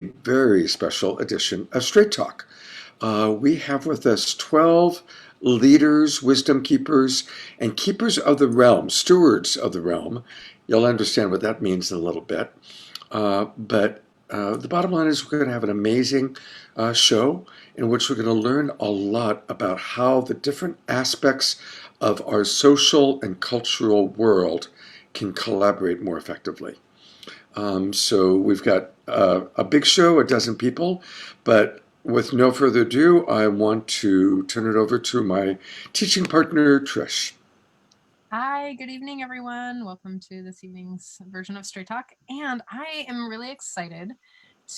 Very special edition of Straight Talk. We have with us 12 leaders, wisdom keepers, and keepers of the realm, stewards of the realm. You'll understand what that means in a little bit. But the bottom line is we're going to have an amazing show in which we're going to learn a lot about how the different aspects of our social and cultural world can collaborate more effectively. So we've got a big show, a dozen people, but with no further ado, I want to turn it over to my teaching partner, Trish. Hi, good evening, everyone. Welcome to this evening's version of Straight Talk. And I am really excited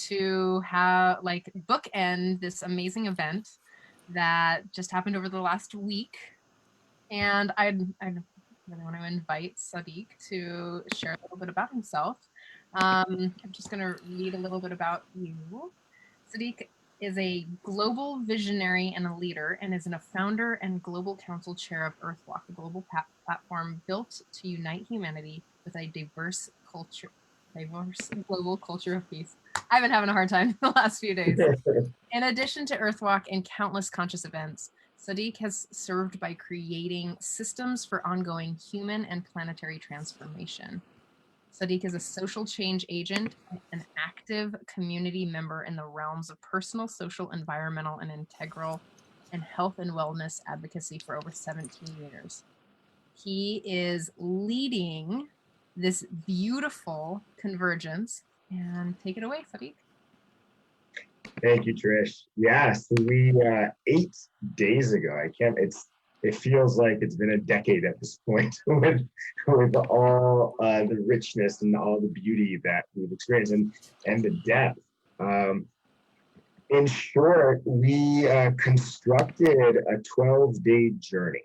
to bookend this amazing event that just happened over the last week. And I really want to invite Sadiq to share a little bit about himself. I'm just going to read a little bit about you. Sadiq is a global visionary and a leader, and is a founder and global council chair of Earthwalk, a global platform built to unite humanity with a diverse global culture of peace. I've been having a hard time the last few days. In addition to Earthwalk and countless conscious events, Sadiq has served by creating systems for ongoing human and planetary transformation. Sadiq is a social change agent, an active community member in the realms of personal, social, environmental, and integral and health and wellness advocacy for over 17 years. He is leading this beautiful convergence. And take it away, Sadiq. Thank you, Trish. Yes, we 8 days ago. It feels like it's been a decade at this point with all the richness and all the beauty that we've experienced and the depth. In short, we constructed a 12-day journey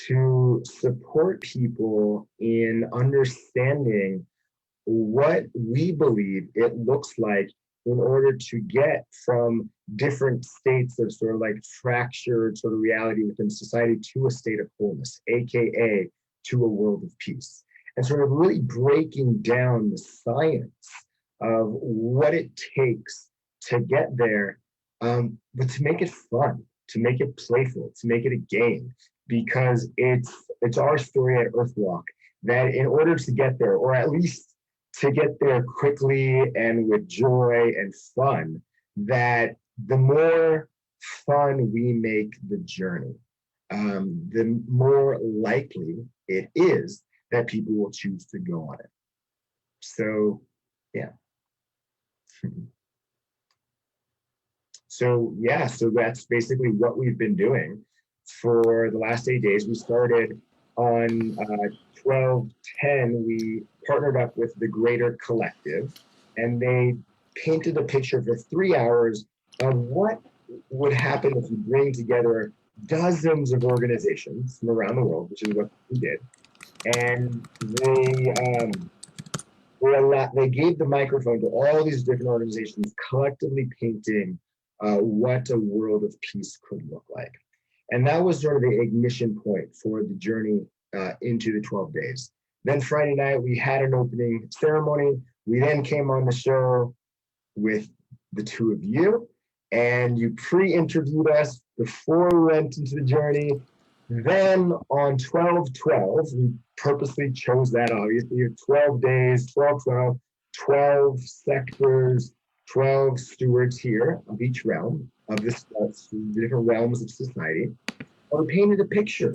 to support people in understanding what we believe it looks like in order to get from different states of sort of like fractured sort of reality within society to a state of wholeness, AKA to a world of peace. And sort of really breaking down the science of what it takes to get there, but to make it fun, to make it playful, to make it a game, because it's our story at Earthwalk that in order to get there, or at least to get there quickly and with joy and fun, that the more fun we make the journey, the more likely it is that people will choose to go on it. So, yeah. So that's basically what we've been doing for the last 8 days. We started on 12/10. We partnered up with the Greater Collective, and they painted a picture for 3 hours of what would happen if you bring together dozens of organizations from around the world, which is what we did. And they gave the microphone to all these different organizations, collectively painting what a world of peace could look like. And that was sort of the ignition point for the journey into the 12 days. Then Friday night, we had an opening ceremony. We then came on the show with the two of you, and you pre-interviewed us before we went into the journey. Then on 12/12, we purposely chose that, obviously, 12 days, 12/12, 12 sectors, 12 stewards here of each realm, of this different realms of society. And we painted a picture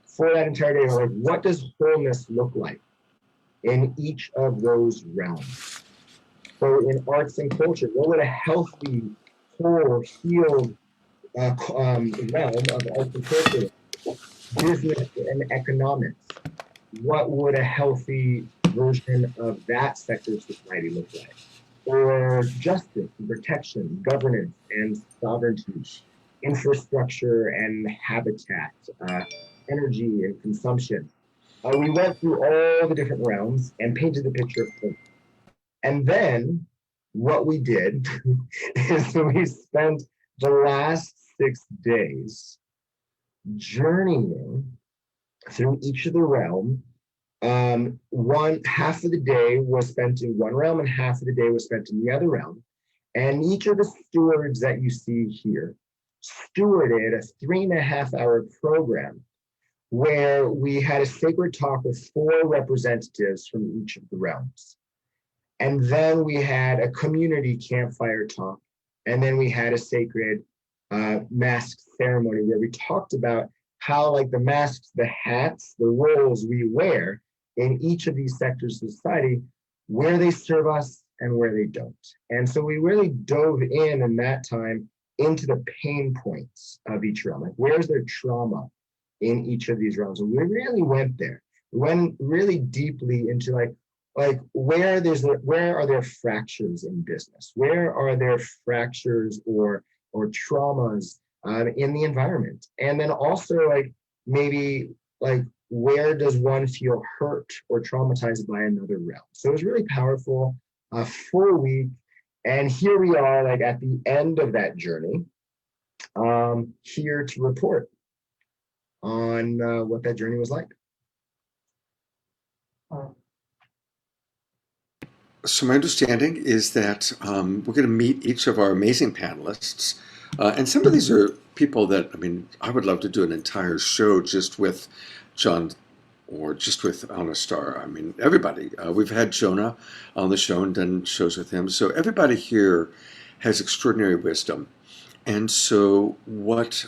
for that entire day, like what does wholeness look like in each of those realms? So in arts and culture, what would a healthy, whole, healed realm of arts and culture, business and economics, what would a healthy version of that sector of society look like? Or justice and protection, governance and sovereignty, infrastructure and habitat, energy and consumption. We went through all the different realms and painted the picture of them. And then what we did is we spent the last 6 days journeying through each of the realm One half of the day was spent in one realm and half of the day was spent in the other realm. And each of the stewards that you see here stewarded a 3.5 hour program where we had a sacred talk with 4 representatives from each of the realms. And then we had a community campfire talk. And then we had a sacred mask ceremony where we talked about how, like, the masks, the hats, the roles we wear in each of these sectors of society, where they serve us and where they don't. And so we really dove in that time into the pain points of each realm. Like, where's their trauma in each of these realms? And we really went there. We went really deeply into where are there fractures in business? Where are there fractures or traumas in the environment? And then also, maybe where does one feel hurt or traumatized by another realm? So it was really powerful, a full week. And here we are, at the end of that journey, here to report on what that journey was like. So my understanding is that we're going to meet each of our amazing panelists. And some of these are people that, I would love to do an entire show just with John or just with Anastar. Everybody. We've had Jonah on the show and done shows with him. So everybody here has extraordinary wisdom. And so what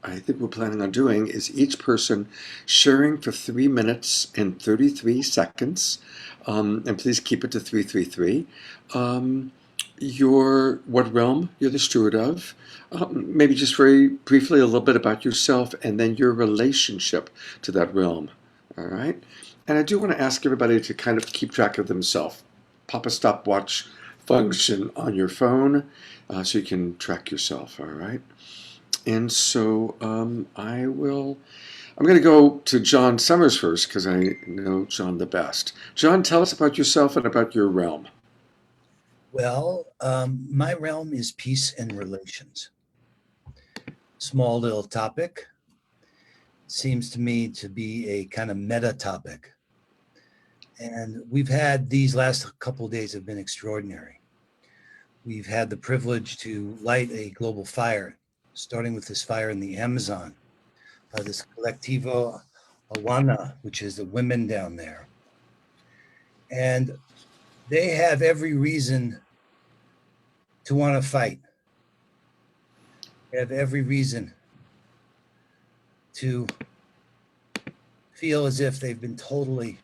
I think we're planning on doing is each person sharing for 3 minutes and 33 seconds. And please keep it to 333. What realm you're the steward of. Maybe just very briefly a little bit about yourself and then your relationship to that realm. All right. And I do want to ask everybody to kind of keep track of themselves. Pop a stopwatch function on your phone so you can track yourself. All right. And so I'm going to go to John Summers first because I know John the best. John, tell us about yourself and about your realm. Well, my realm is peace and relations. Small little topic. Seems to me to be a kind of meta topic. And we've had these last couple of days have been extraordinary. We've had the privilege to light a global fire, starting with this fire in the Amazon, this Colectivo Awana, which is the women down there. And they have every reason to want to fight. They have every reason to feel as if they've been totally,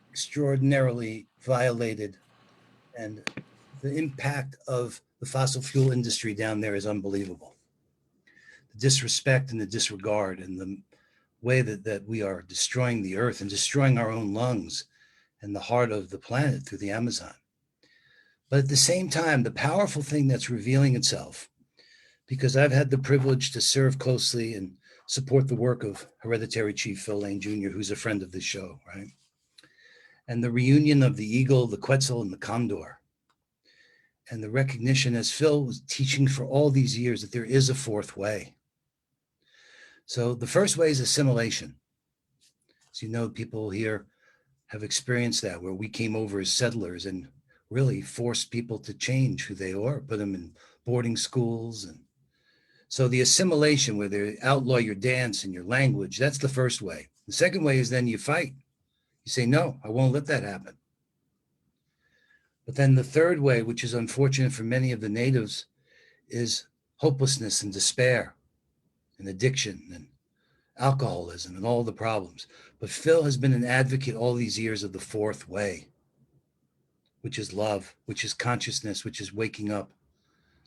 extraordinarily violated. And the impact of the fossil fuel industry down there is unbelievable. The disrespect and the disregard and the way that we are destroying the earth and destroying our own lungs and the heart of the planet through the Amazon. But at the same time, the powerful thing that's revealing itself, because I've had the privilege to serve closely and support the work of Hereditary Chief Phil Lane Jr., who's a friend of the show, right? And the reunion of the eagle, the Quetzal, and the condor. And the recognition, as Phil was teaching for all these years, that there is a fourth way. So the first way is assimilation. As you know, people here have experienced that, where we came over as settlers and really forced people to change who they are, put them in boarding schools. And so the assimilation, where they outlaw your dance and your language, that's the first way. The second way is then you fight. You say, no, I won't let that happen. But then the third way, which is unfortunate for many of the natives, is hopelessness and despair and addiction and alcoholism and all the problems. But Phil has been an advocate all these years of the fourth way, which is love, which is consciousness, which is waking up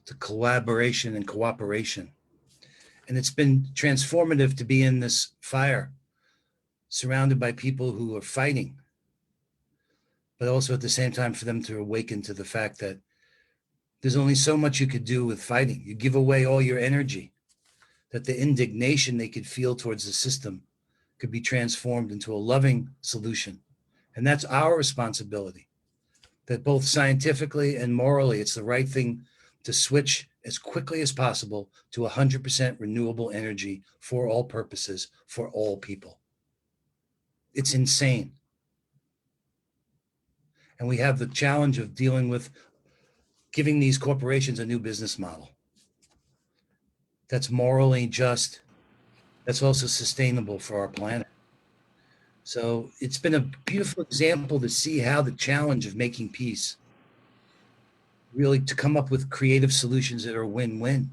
to collaboration and cooperation. And it's been transformative to be in this fire, surrounded by people who are fighting, but also at the same time for them to awaken to the fact that there's only so much you could do with fighting. You give away all your energy, that the indignation they could feel towards the system could be transformed into a loving solution. And that's our responsibility, that both scientifically and morally, it's the right thing to switch as quickly as possible to 100% renewable energy for all purposes, for all people. It's insane. And we have the challenge of dealing with giving these corporations a new business model that's morally just, that's also sustainable for our planet. So it's been a beautiful example to see how the challenge of making peace, really to come up with creative solutions that are win-win.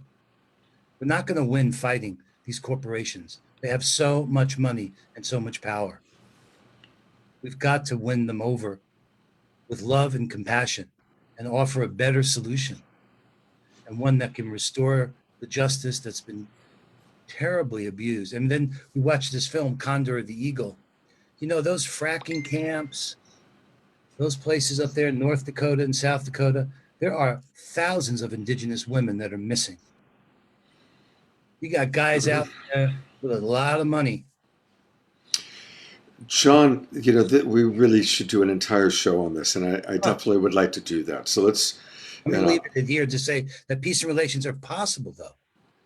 We're not going to win fighting these corporations. They have so much money and so much power. We've got to win them over with love and compassion and offer a better solution, and one that can restore the justice that's been terribly abused. And then we watched this film, Condor of the Eagle. You know, those fracking camps, those places up there in North Dakota and South Dakota, there are thousands of indigenous women that are missing. You got guys out there with a lot of money. John, we really should do an entire show on this, and I definitely would like to do that. So let's. I'm going to leave it here to say that peace and relations are possible, though.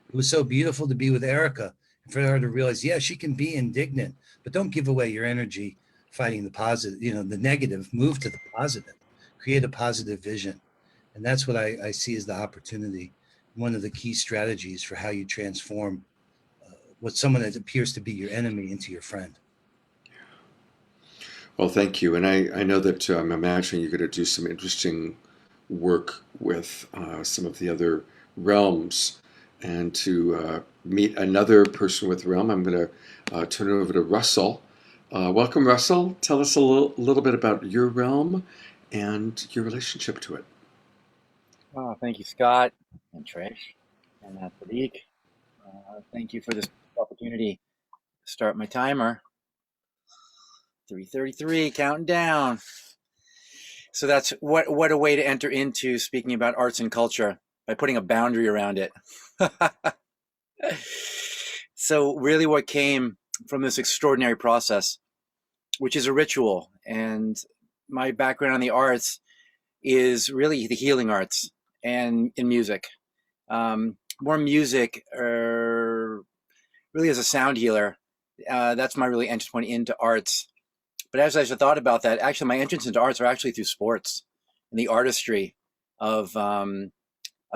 It was so beautiful to be with Erica and for her to realize, yeah, she can be indignant, but don't give away your energy fighting the positive, the negative. Move to the positive, create a positive vision. And that's what I see as the opportunity, one of the key strategies for how you transform what someone that appears to be your enemy into your friend. Well, thank you. And I know that I'm imagining you're going to do some interesting work with some of the other realms. And to meet another person with realm, I'm going to turn it over to Russell. Welcome, Russell. Tell us a little bit about your realm and your relationship to it. Thank you, Scott and Trish and Sadiq. Thank you for this opportunity to start my timer. 3:33, counting down. So that's what a way to enter into speaking about arts and culture by putting a boundary around it. So really what came from this extraordinary process, which is a ritual, and my background in the arts is really the healing arts and in music. More music, really as a sound healer. That's my really entry point into arts. But as I thought about that, actually my entrance into arts are actually through sports and the artistry of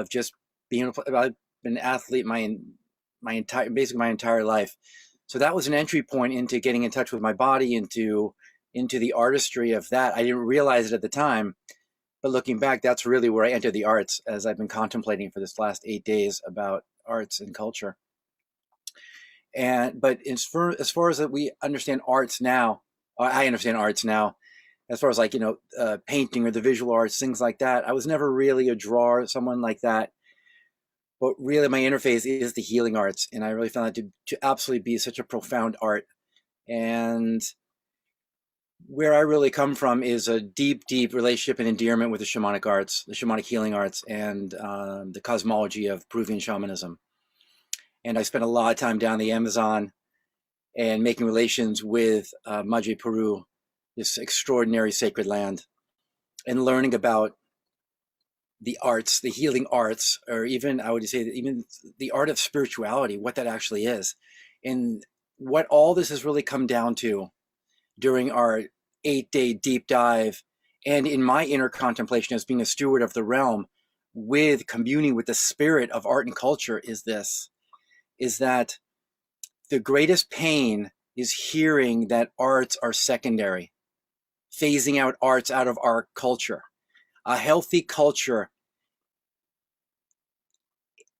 just being. I've been an athlete my entire life. So that was an entry point into getting in touch with my body, into the artistry of that. I didn't realize it at the time, but looking back, that's really where I entered the arts, as I've been contemplating for this last 8 days about arts and culture. But as far as that we understand arts now, I understand arts now, as far as painting or the visual arts, things like that. I was never really a drawer, someone like that. But really my interface is the healing arts. And I really found that to absolutely be such a profound art. And where I really come from is a deep, deep relationship and endearment with the shamanic arts, the shamanic healing arts, and the cosmology of Peruvian shamanism. And I spent a lot of time down the Amazon and making relations with Madre Peru, this extraordinary sacred land, and learning about the arts, the healing arts, or even, I would say, even the art of spirituality, what that actually is. And what all this has really come down to during our 8-day deep dive, and in my inner contemplation as being a steward of the realm, with communing with the spirit of art and culture, is that the greatest pain is hearing that arts are secondary, phasing out arts out of our culture. A healthy culture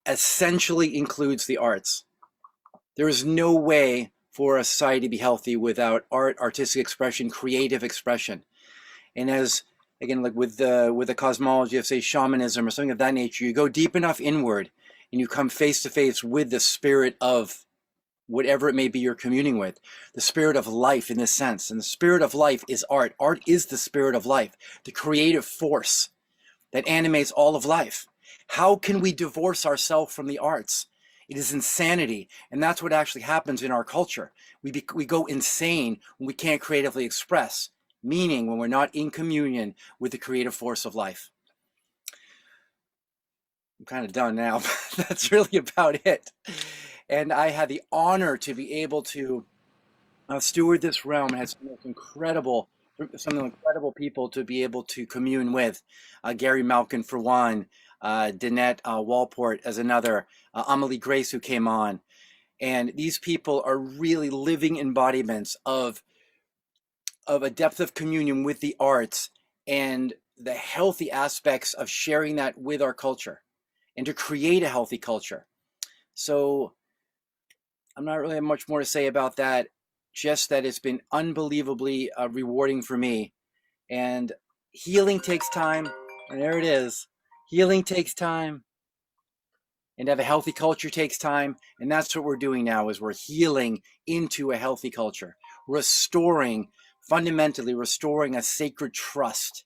essentially includes the arts. There is no way for a society to be healthy without art, artistic expression, creative expression. And as, again, like with the cosmology of, say, shamanism or something of that nature, you go deep enough inward and you come face to face with the spirit of whatever it may be you're communing with, the spirit of life in this sense. And the spirit of life is art. Art is the spirit of life, the creative force that animates all of life. How can we divorce ourselves from the arts? It is insanity. And that's what actually happens in our culture. We go insane when we can't creatively express, meaning when we're not in communion with the creative force of life. I'm kind of done now, but that's really about it. And I had the honor to be able to steward this realm. It has the most incredible some incredible people to be able to commune with. Gary Malkin for one, Danette Walport as another, Amelie Grace who came on. And these people are really living embodiments of a depth of communion with the arts and the healthy aspects of sharing that with our culture and to create a healthy culture. So I'm not really much more to say about that, just that it's been unbelievably rewarding for me. And healing takes time. And there it is. Healing takes time. And to have a healthy culture takes time. And that's what we're doing now is we're healing into a healthy culture, fundamentally restoring a sacred trust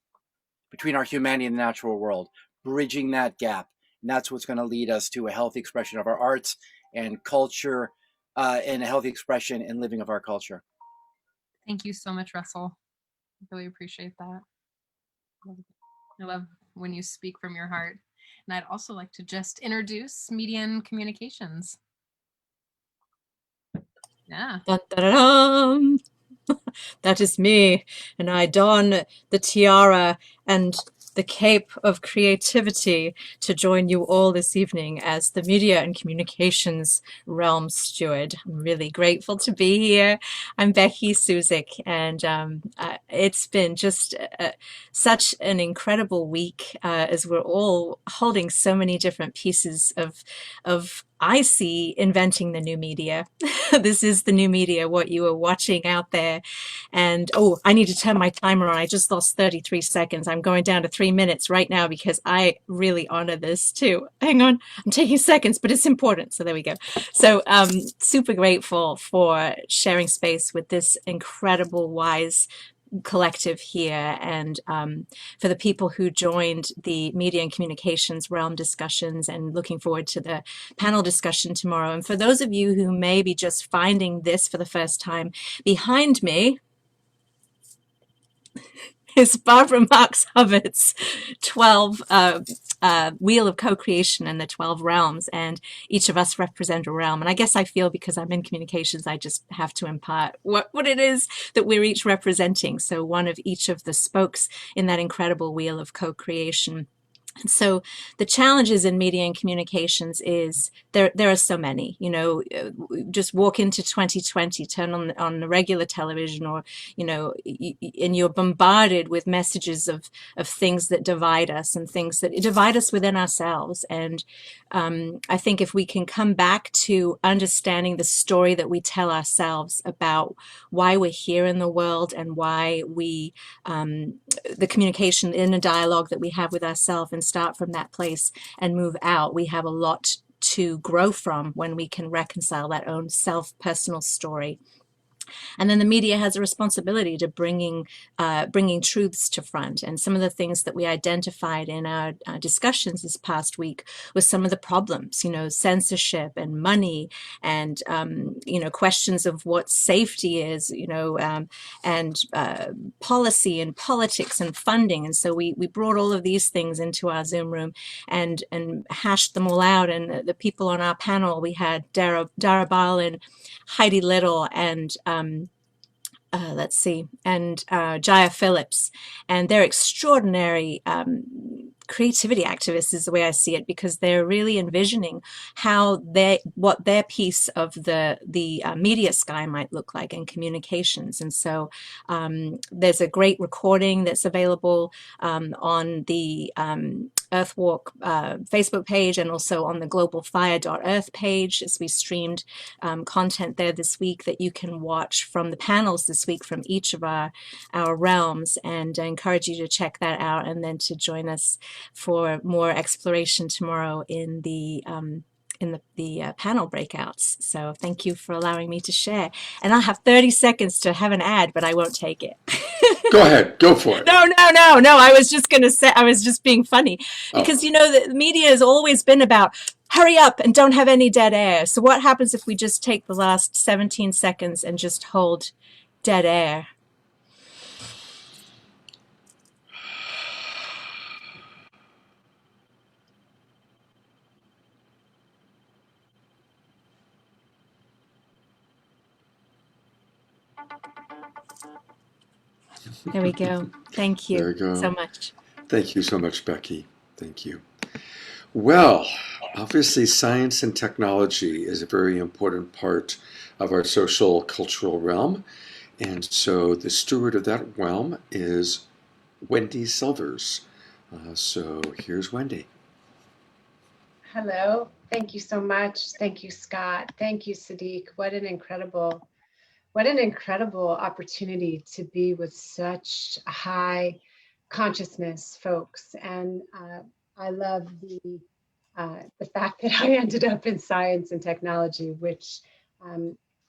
between our humanity and the natural world, bridging that gap. And that's what's going to lead us to a healthy expression of our arts and culture, and a healthy expression and living of our culture. Thank you so much, Russell. I really appreciate that. I love when you speak from your heart. And I'd also like to just introduce Media and Communications. Yeah. Dun, dun, dun, dun. That is me, and I don the tiara and the cape of creativity to join you all this evening as the Media and Communications Realm Steward. I'm really grateful to be here. I'm Becky Suzik, and it's been just such an incredible week as we're all holding so many different pieces of I see inventing the new media. This is the new media, what you are watching out there. And oh, I need to turn my timer on. I just lost 33 seconds. I'm going down to 3 minutes right now because I really honor this too. Hang on, I'm taking seconds, but it's important. So there we go. So super grateful for sharing space with this incredible, wise collective here, and for the people who joined the Media and Communications Realm discussions, and looking forward to the panel discussion tomorrow. And for those of you who may be just finding this for the first time, behind me is Barbara Marx Hubbard's 12 Wheel of Co-Creation and the 12 realms, and each of us represent a realm. And I guess I feel because I'm in communications, I just have to impart what it is that we're each representing. So one of each of the spokes in that incredible Wheel of Co-Creation. And so the challenges in media and communications is there are so many, just walk into 2020, turn on the regular television, or, and you're bombarded with messages of things that divide us and things that divide us within ourselves. And I think if we can come back to understanding the story that we tell ourselves about why we're here in the world and why we, the communication in a dialogue that we have with ourselves, and start from that place and move out, we have a lot to grow from when we can reconcile that own personal story. And then the media has a responsibility to bringing truths to front. And some of the things that we identified in our discussions this past week was some of the problems, censorship and money, and questions of what safety is, and policy and politics and funding. And so we brought all of these things into our Zoom room and hashed them all out. And the people on our panel, we had Dara Ball and Heidi Little and let's see, and Jaya Phillips, and they're extraordinary creativity activists is the way I see it, because they're really envisioning what their piece of the media sky might look like in communications. And so there's a great recording that's available on the Earthwalk Facebook page, and also on the globalfire.earth page, as we streamed content there this week that you can watch from the panels this week from each of our realms. And I encourage you to check that out, and then to join us for more exploration tomorrow in the panel breakouts. So thank you for allowing me to share. And I'll have 30 seconds to have an ad, but I won't take it. Go ahead. Go for it. No. I was just going to say, I was just being funny, because, the media has always been about hurry up and don't have any dead air. So what happens if we just take the last 17 seconds and just hold dead air? There we go. Thank There you we go. so much. Thank you so much, Becky. Thank you. Well, obviously, science and technology is a very important part of our social cultural realm. And so the steward of that realm is Wendy Silvers. So here's Wendy. Hello. Thank you so much. Thank you, Scott. Thank you, Sadiq. What an incredible opportunity to be with such high consciousness folks. And I love the fact that I ended up in science and technology, which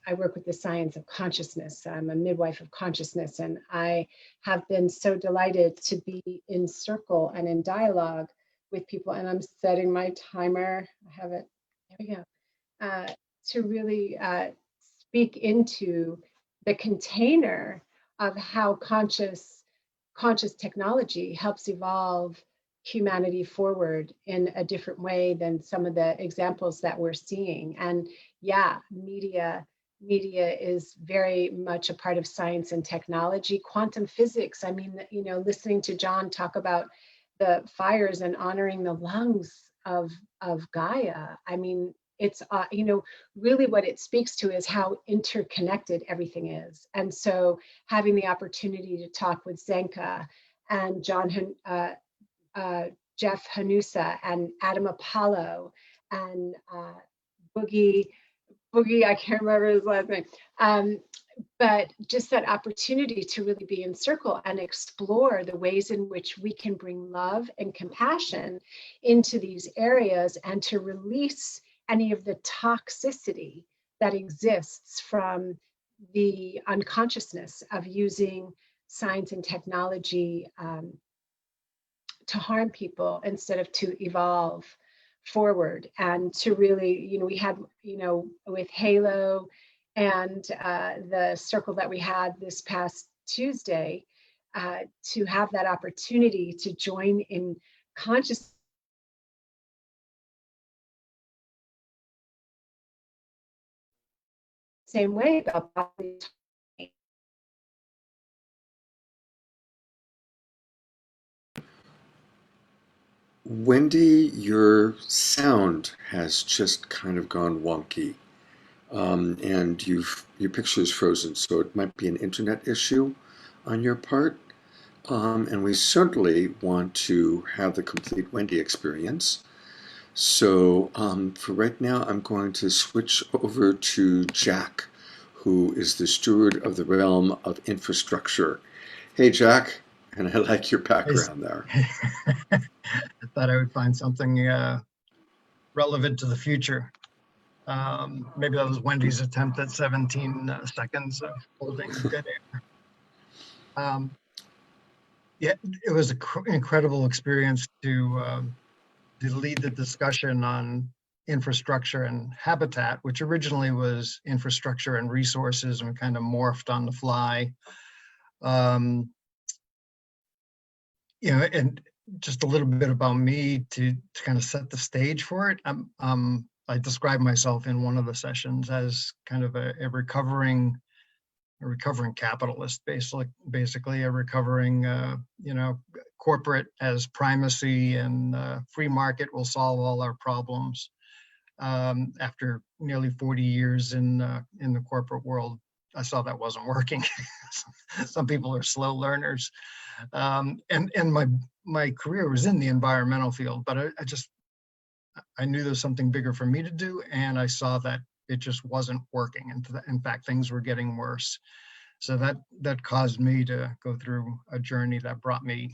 I work with the science of consciousness. I'm a midwife of consciousness, and I have been so delighted to be in circle and in dialogue with people. And I'm setting my timer. I have it. There we go. To really speak into the container of how conscious technology helps evolve humanity forward in a different way than some of the examples that we're seeing. And yeah, media is very much a part of science and technology. Quantum physics, I mean, you know, listening to John talk about the fires and honoring the lungs of Gaia, I mean, it's you know, really what it speaks to is how interconnected everything is. And so having the opportunity to talk with Zenka and Jeff Hanusa and Adam Apollo and Boogie, I can't remember his last name. But just that opportunity to really be in circle and explore the ways in which we can bring love and compassion into these areas and to release any of the toxicity that exists from the unconsciousness of using science and technology to harm people instead of to evolve forward. And to really, you know, we had, you know, with Halo and the circle that we had this past Tuesday, to have that opportunity to join in conscious same way about body. Wendy, your sound has just kind of gone wonky. And your picture is frozen, so it might be an internet issue on your part. And we certainly want to have the complete Wendy experience. So for right now, I'm going to switch over to Jack, who is the steward of the realm of infrastructure. Hey, Jack, and I like your background there. I thought I would find something relevant to the future. Maybe that was Wendy's attempt at 17 seconds of holding dead air. Yeah, it was an incredible experience to lead the discussion on infrastructure and habitat, which originally was infrastructure and resources and kind of morphed on the fly. You know, and just a little bit about me to kind of set the stage for it. I describe myself in one of the sessions as kind of a recovering capitalist, basically a recovering, you know, corporate as primacy and free market will solve all our problems. After nearly 40 years in the corporate world, I saw that wasn't working. Some people are slow learners. And my career was in the environmental field, but I knew there was something bigger for me to do, and I saw that it just wasn't working. And in fact, things were getting worse. So that caused me to go through a journey that brought me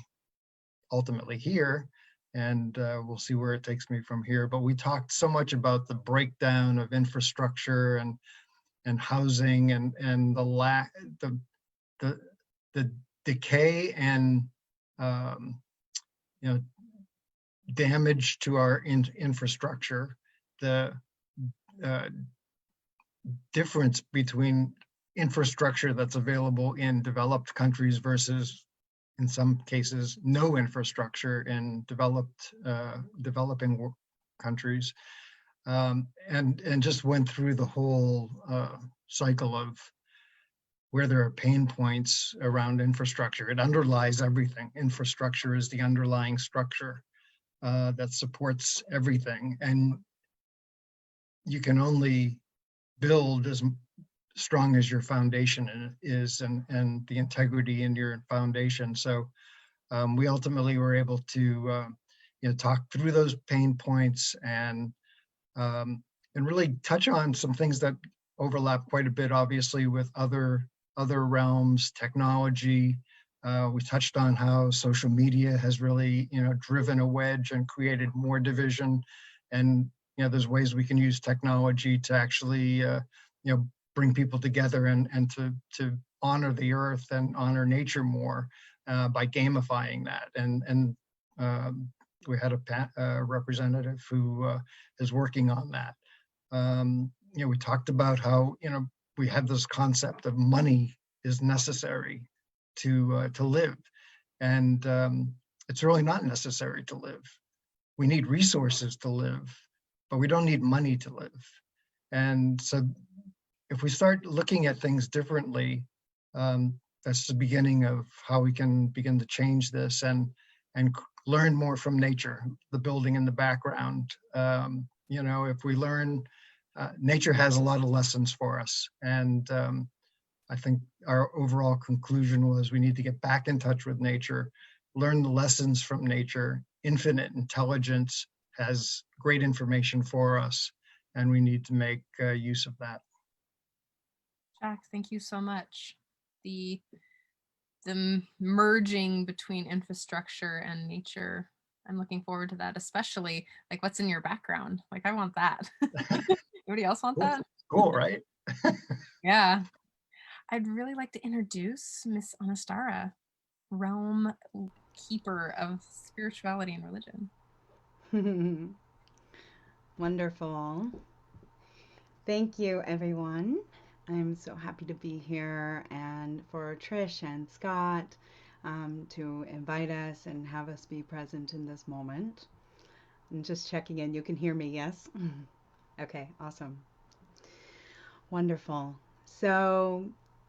ultimately here, and we'll see where it takes me from here. But we talked so much about the breakdown of infrastructure and housing and the decay and you know, damage to our infrastructure, the difference between infrastructure that's available in developed countries versus, in some cases, no infrastructure in developing countries, and just went through the whole cycle of where there are pain points around infrastructure. It underlies everything. Infrastructure is the underlying structure that supports everything. And you can only build as strong as your foundation is, and the integrity in your foundation. So we ultimately were able to talk through those pain points and really touch on some things that overlap quite a bit, obviously, with other realms, technology. We touched on how social media has really, driven a wedge and created more division. And there's ways we can use technology to actually, bring people together and to honor the earth and honor nature more by gamifying that. And we had a representative who is working on that. We talked about how we have this concept of money is necessary to live, and it's really not necessary to live. We need resources to live, but we don't need money to live. And so, if we start looking at things differently, that's the beginning of how we can begin to change this and learn more from nature, the building in the background. If we learn. Nature has a lot of lessons for us. And I think our overall conclusion was we need to get back in touch with nature, learn the lessons from nature. Infinite intelligence has great information for us, and we need to make use of that. Jack, thank you so much. The merging between infrastructure and nature, I'm looking forward to that, especially like what's in your background. Like I want that. Anybody else want that? Cool, right? Yeah. I'd really like to introduce Miss Anastara, realm keeper of spirituality and religion. Wonderful. Thank you, everyone. I'm so happy to be here and for Trish and Scott to invite us and have us be present in this moment. I'm just checking in. You can hear me, yes? Okay, awesome. Wonderful. So,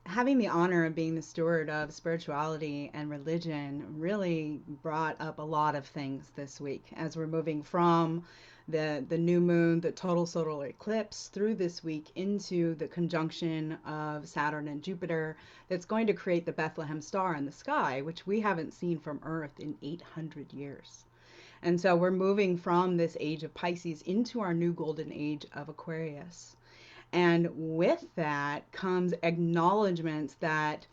having the honor of being the steward of spirituality and religion really brought up a lot of things this week as we're moving from the new moon, the total solar eclipse, through this week into the conjunction of Saturn and Jupiter that's going to create the Bethlehem star in the sky, which we haven't seen from Earth in 800 years. And so we're moving from this age of Pisces into our new golden age of Aquarius. And with that comes acknowledgments that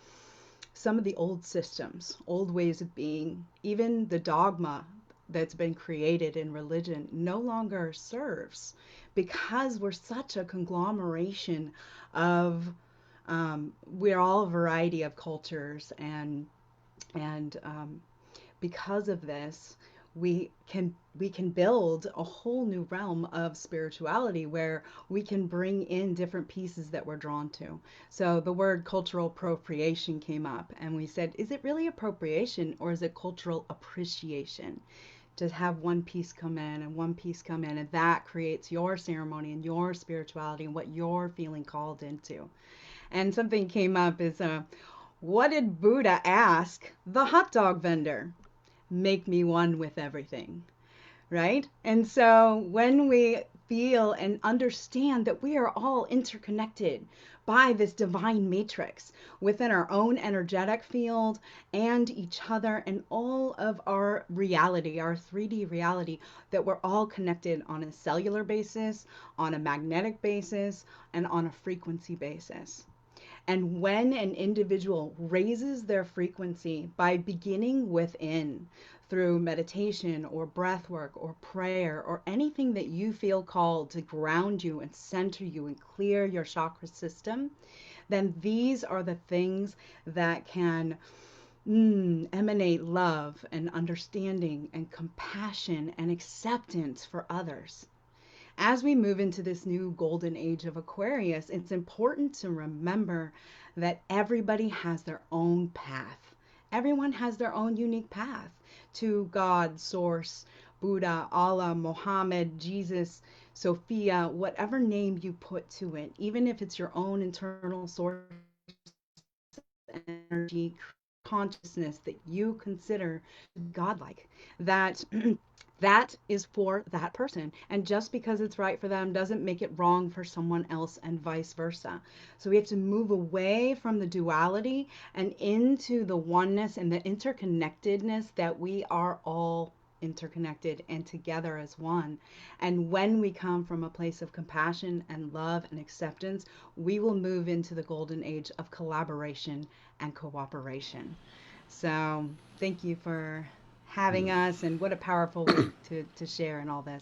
some of the old systems, old ways of being, even the dogma that's been created in religion no longer serves because we're such a conglomeration of, we're all a variety of cultures and because of this, we can build a whole new realm of spirituality where we can bring in different pieces that we're drawn to. So the word cultural appropriation came up and we said, is it really appropriation or is it cultural appreciation? To have one piece come in and one piece come in, and that creates your ceremony and your spirituality and what you're feeling called into. And something came up is, what did Buddha ask the hot dog vendor? Make me one with everything, right? And so when we feel and understand that we are all interconnected by this divine matrix within our own energetic field and each other and all of our reality, our 3D reality, that we're all connected on a cellular basis, on a magnetic basis, and on a frequency basis. And when an individual raises their frequency by beginning within through meditation or breath work or prayer or anything that you feel called to ground you and center you and clear your chakra system, then these are the things that can emanate love and understanding and compassion and acceptance for others. As we move into this new golden age of Aquarius, it's important to remember that everybody has their own path. Everyone has their own unique path to God, Source, Buddha, Allah, Mohammed, Jesus, Sophia, whatever name you put to it, even if it's your own internal source energy, consciousness that you consider godlike, that that is for that person, and just because it's right for them doesn't make it wrong for someone else, and vice versa. So we have to move away from the duality and into the oneness and the interconnectedness, that we are all interconnected and together as one. And when we come from a place of compassion and love and acceptance, we will move into the golden age of collaboration and cooperation. So thank you for having us, and what a powerful week to share in all this.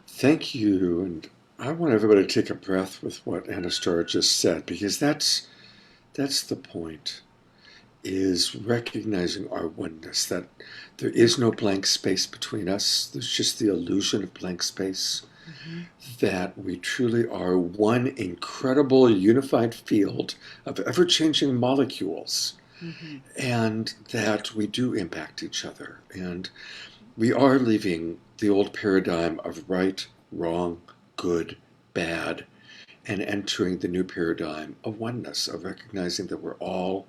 Thank you. And I want everybody to take a breath with what Anastar just said, because that's the point, is recognizing our oneness, that there is no blank space between us. There's just the illusion of blank space, that we truly are one incredible unified field of ever-changing molecules, and that we do impact each other. And we are leaving the old paradigm of right, wrong, good, bad, and entering the new paradigm of oneness, of recognizing that we're all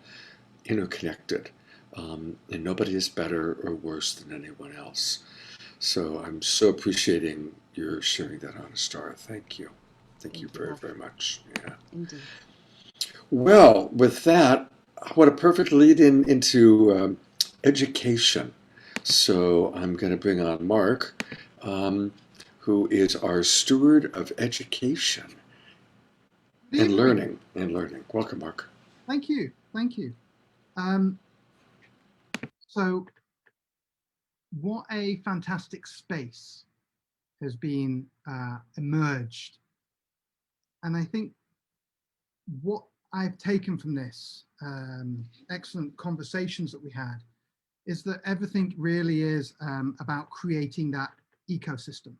interconnected, and nobody is better or worse than anyone else. So I'm so appreciating your sharing that, Anastar. Thank you. Thank you very, very much. Yeah. Indeed. Well, with that, what a perfect lead in into education. So I'm going to bring on Mark, who is our steward of education and learning. Welcome, Mark. Thank you. Thank you. So what a fantastic space has been emerged. And I think what I've taken from this excellent conversations that we had is that everything really is about creating that ecosystem,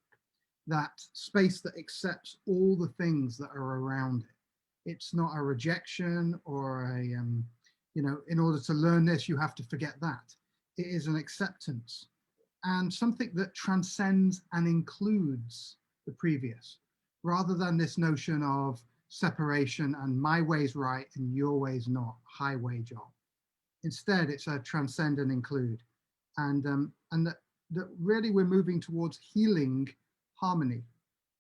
that space that accepts all the things that are around it. It's not a rejection or a, you know, in order to learn this, you have to forget that. It is an acceptance and something that transcends and includes the previous, rather than this notion of separation and my way's right and your way's not, highway job. Instead, it's a transcend and include. And that really we're moving towards healing harmony.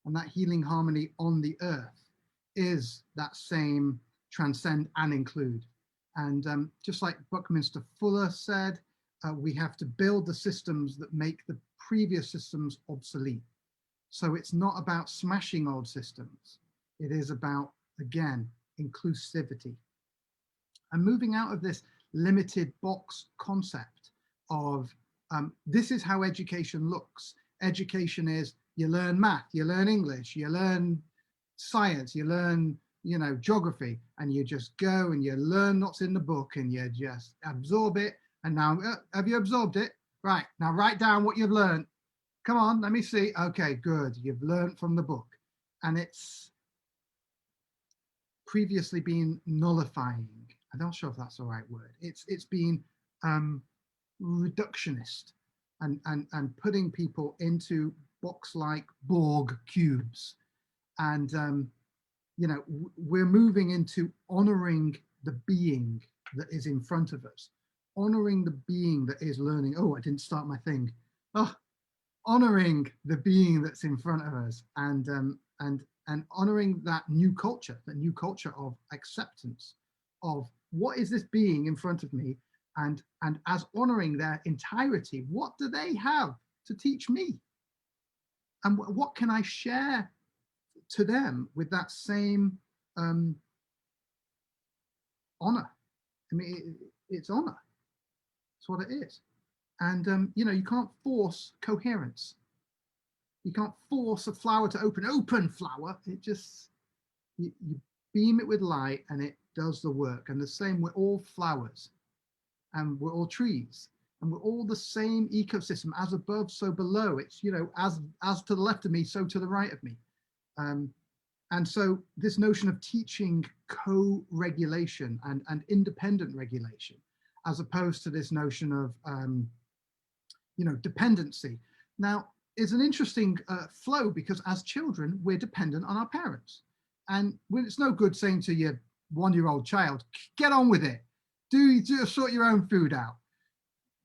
And that healing harmony on the earth is that same transcend and include. And just like Buckminster Fuller said, we have to build the systems that make the previous systems obsolete. So it's not about smashing old systems. It is about, again, inclusivity. And moving out of this limited box concept of this is how education looks. Education is you learn math, you learn English, you learn science, you learn, you know, geography, and you just go and you learn what's in the book and you just absorb it. And now, have you absorbed it? Right, now write down what you've learned. Come on, let me see. Okay, good, you've learned from the book. And it's previously been nullifying. I'm not sure if that's the right word. It's been reductionist and putting people into box-like Borg cubes. And you know, we're moving into honoring the being that is in front of us, honoring the being that is learning. Oh, I didn't start my thing. Oh, honoring the being that's in front of us, and honoring that new culture of acceptance of what is this being in front of me, and as honoring their entirety. What do they have to teach me? And what can I share to them with that same honor? I mean, it's honor. It's what it is. And you know, you can't force coherence. You can't force a flower to open flower. It just, you beam it with light and it does the work. And the same, we're all flowers and we're all trees and we're all the same ecosystem, as above, so below. It's, you know, as to the left of me, so to the right of me. And so this notion of teaching co-regulation and independent regulation, as opposed to this notion of, you know, dependency. Now, it's an interesting flow, because as children, we're dependent on our parents. And when it's no good saying to your 1-year-old child, get on with it. Do sort your own food out.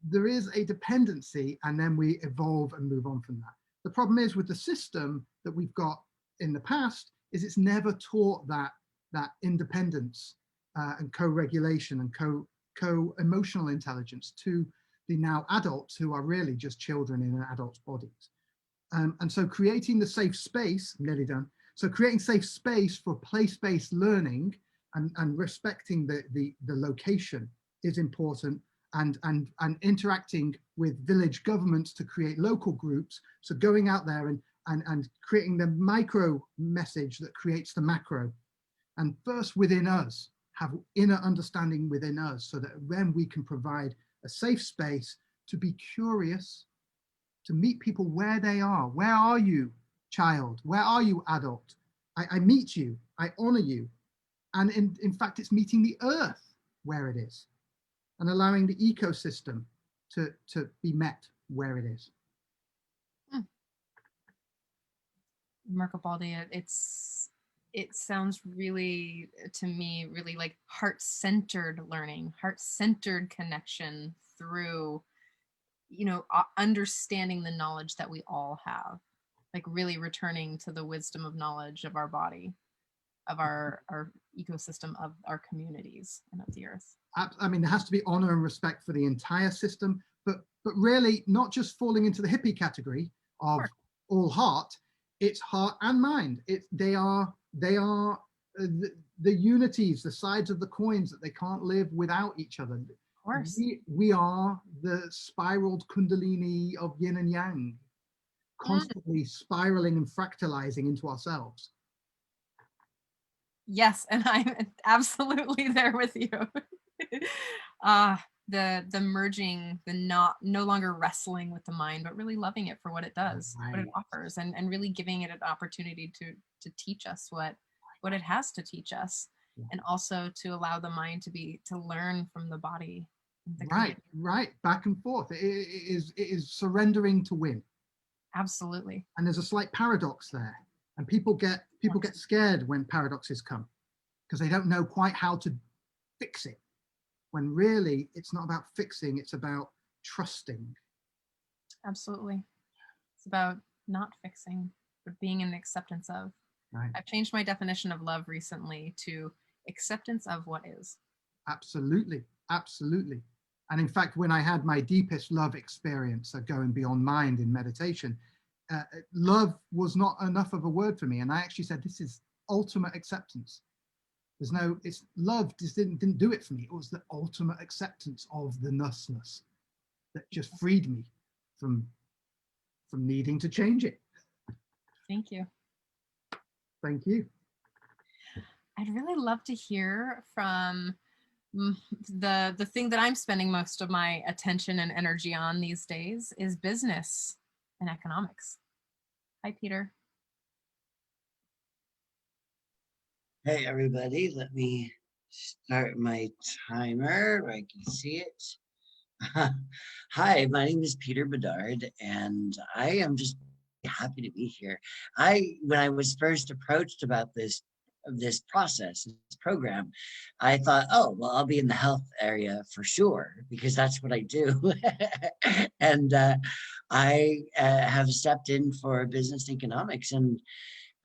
There is a dependency, and then we evolve and move on from that. The problem is with the system that we've got in the past is it's never taught that independence and co-regulation and co-emotional intelligence to the now adults who are really just children in an adult's bodies. And so creating the safe space, I'm nearly done. So creating safe space for place-based learning and respecting the location is important, and interacting with village governments to create local groups. So going out there and creating the micro message that creates the macro. And first within us, have inner understanding within us, so that then we can provide a safe space to be curious, to meet people where they are. Where are you, child? Where are you, adult? I meet you, I honor you. And in fact, it's meeting the earth where it is and allowing the ecosystem to be met where it is. Marco Baldi, it sounds really, to me, really like heart-centered learning, heart-centered connection through, understanding the knowledge that we all have, like really returning to the wisdom of knowledge of our body, of our ecosystem, of our communities, and of the earth. I mean, there has to be honor and respect for the entire system, but really not just falling into the hippie category of all heart. It's heart and mind. They are the unities, the sides of the coins that they can't live without each other. Of course. We are the spiraled kundalini of yin and yang, constantly spiraling and fractalizing into ourselves. Yes, and I'm absolutely there with you. The merging, the no longer wrestling with the mind, but really loving it for what it does, what it offers, and really giving it an opportunity to teach us what it has to teach us, and also to allow the mind to learn from the body. Right, back and forth. It is surrendering to win. Absolutely. And there's a slight paradox there, and people get scared when paradoxes come because they don't know quite how to fix it. When really it's not about fixing, it's about trusting. Absolutely. It's about not fixing, but being in acceptance of. Right. I've changed my definition of love recently to acceptance of what is. Absolutely. And in fact, when I had my deepest love experience of going beyond mind in meditation, love was not enough of a word for me. And I actually said, this is ultimate acceptance. It's love just didn't do it for me. It was the ultimate acceptance of the nothness that just freed me from needing to change it. Thank you. Thank you. I'd really love to hear from the thing that I'm spending most of my attention and energy on these days is business and economics. Hi, Peter. Hey, everybody. Let me start my timer where I can see it. Hi, my name is Peter Bedard, and I am just happy to be here. When I was first approached about this process, this program, I thought, oh, well, I'll be in the health area for sure, because that's what I do. And I have stepped in for business economics, and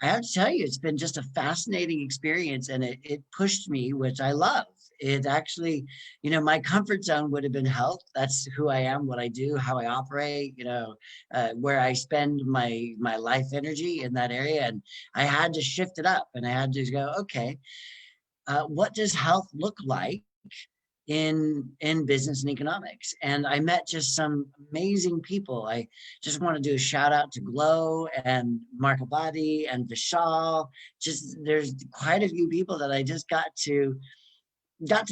I have to tell you, it's been just a fascinating experience, and it pushed me, which I love. It actually, my comfort zone would have been health. That's who I am, what I do, how I operate, where I spend my life energy in that area. And I had to shift it up, and I had to go, okay, what does health look like in business and economics? And I met just some amazing people. I just want to do a shout out to Glow and Marco Baldi and Vishal. There's quite a few people that I just got to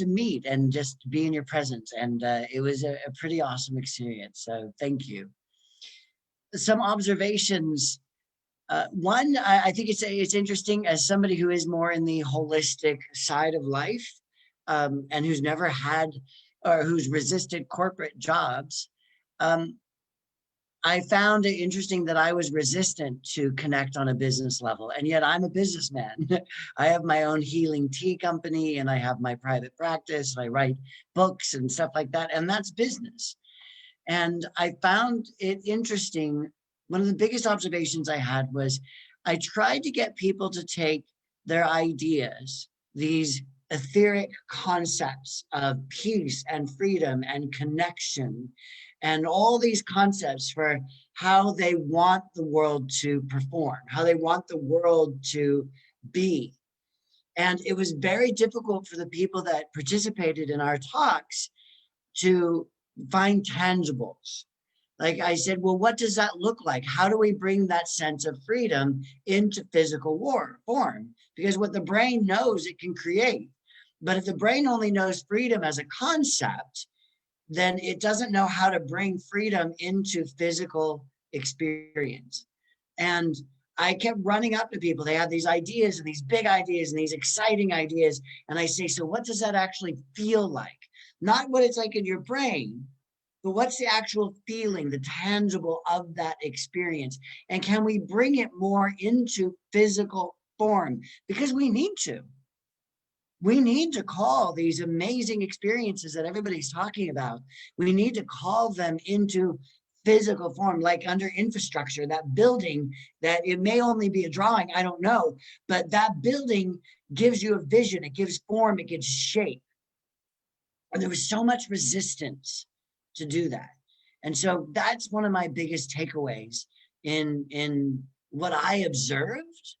meet and just be in your presence. And it was a pretty awesome experience. So thank you. Some observations. One, I think it's interesting as somebody who is more in the holistic side of life, and who's never had or who's resisted corporate jobs. I found it interesting that I was resistant to connect on a business level, and yet I'm a businessman. I have my own healing tea company, and I have my private practice, and I write books and stuff like that, and that's business. And I found it interesting. One of the biggest observations I had was I tried to get people to take their ideas, these etheric concepts of peace and freedom and connection, and all these concepts for how they want the world to perform, how they want the world to be. And it was very difficult for the people that participated in our talks to find tangibles. Like I said, well, what does that look like? How do we bring that sense of freedom into physical form? Because what the brain knows, it can create. But if the brain only knows freedom as a concept, then it doesn't know how to bring freedom into physical experience. And I kept running up to people. They have these ideas and these big ideas and these exciting ideas. And I say, so what does that actually feel like? Not what it's like in your brain, but what's the actual feeling, the tangible of that experience? And can we bring it more into physical form? Because we need to. We need to call these amazing experiences that everybody's talking about. We need to call them into physical form, like under infrastructure, that building that it may only be a drawing, I don't know, but that building gives you a vision, it gives form, it gives shape. And there was so much resistance to do that. And so that's one of my biggest takeaways in what I observed.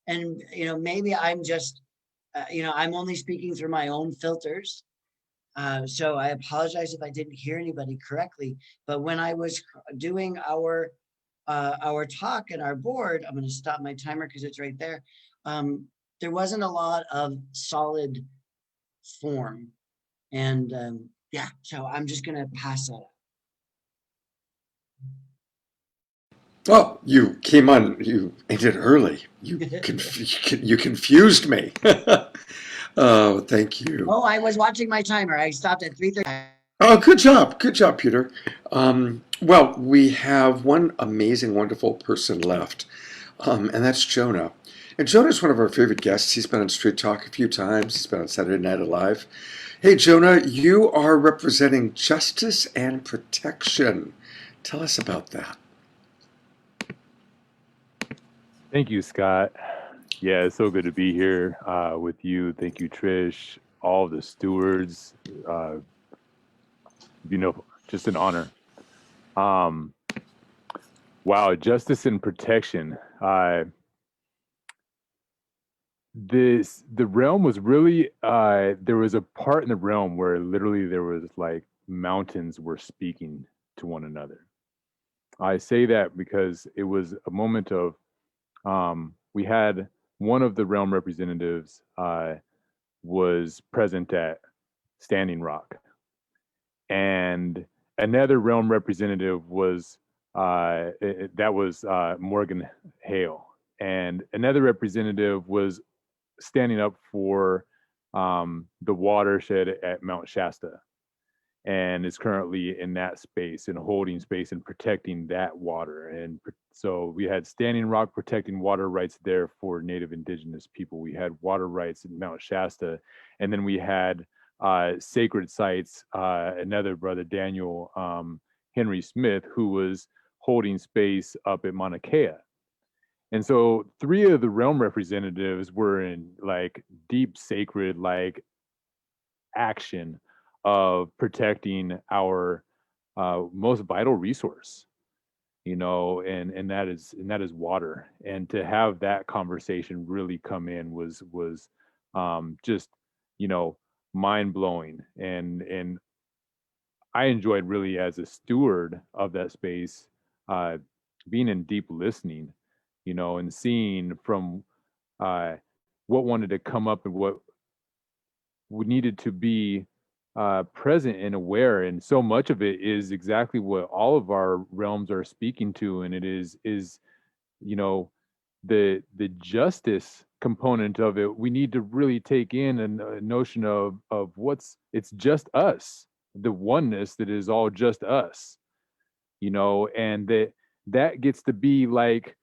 And, maybe I'm just, I'm only speaking through my own filters. So I apologize if I didn't hear anybody correctly. But when I was doing our talk and our board, I'm going to stop my timer because it's right there. There wasn't a lot of solid form. And yeah, so I'm just going to pass that up. Oh, you came on, you ended early. You confused me. Oh, thank you. Oh, I was watching my timer. I stopped at 3:30. Oh, good job. Good job, Peter. Well, we have one amazing, wonderful person left, and that's Jonah. And Jonah's one of our favorite guests. He's been on Straight Talk a few times. He's been on Saturday Night Live. Hey, Jonah, you are representing justice and protection. Tell us about that. Thank you, Scott. Yeah, it's so good to be here with you. Thank you, Trish, all the stewards. Just an honor. Wow, justice and protection. The realm was really there was a part in the realm where literally there was like mountains were speaking to one another. I say that because it was a moment of we had one of the realm representatives was present at Standing Rock, and another realm representative was Morgan Hale, and another representative was standing up for the watershed at Mount Shasta, and is currently in that space and holding space and protecting that water. And so we had Standing Rock protecting water rights there for Native Indigenous people. We had water rights in Mount Shasta, and then we had sacred sites. Another brother, Daniel Henry Smith, who was holding space up at Mauna Kea. And so 3 of the realm representatives were in like deep sacred like action of protecting our most vital resource, and that is water. And to have that conversation really come in was just mind blowing. And I enjoyed really as a steward of that space, being in deep listening, and seeing from what wanted to come up and what needed to be present and aware. And so much of it is exactly what all of our realms are speaking to, and it is the justice component of it. We need to really take in a notion of it's just us, the oneness that is all just us. and that gets to be like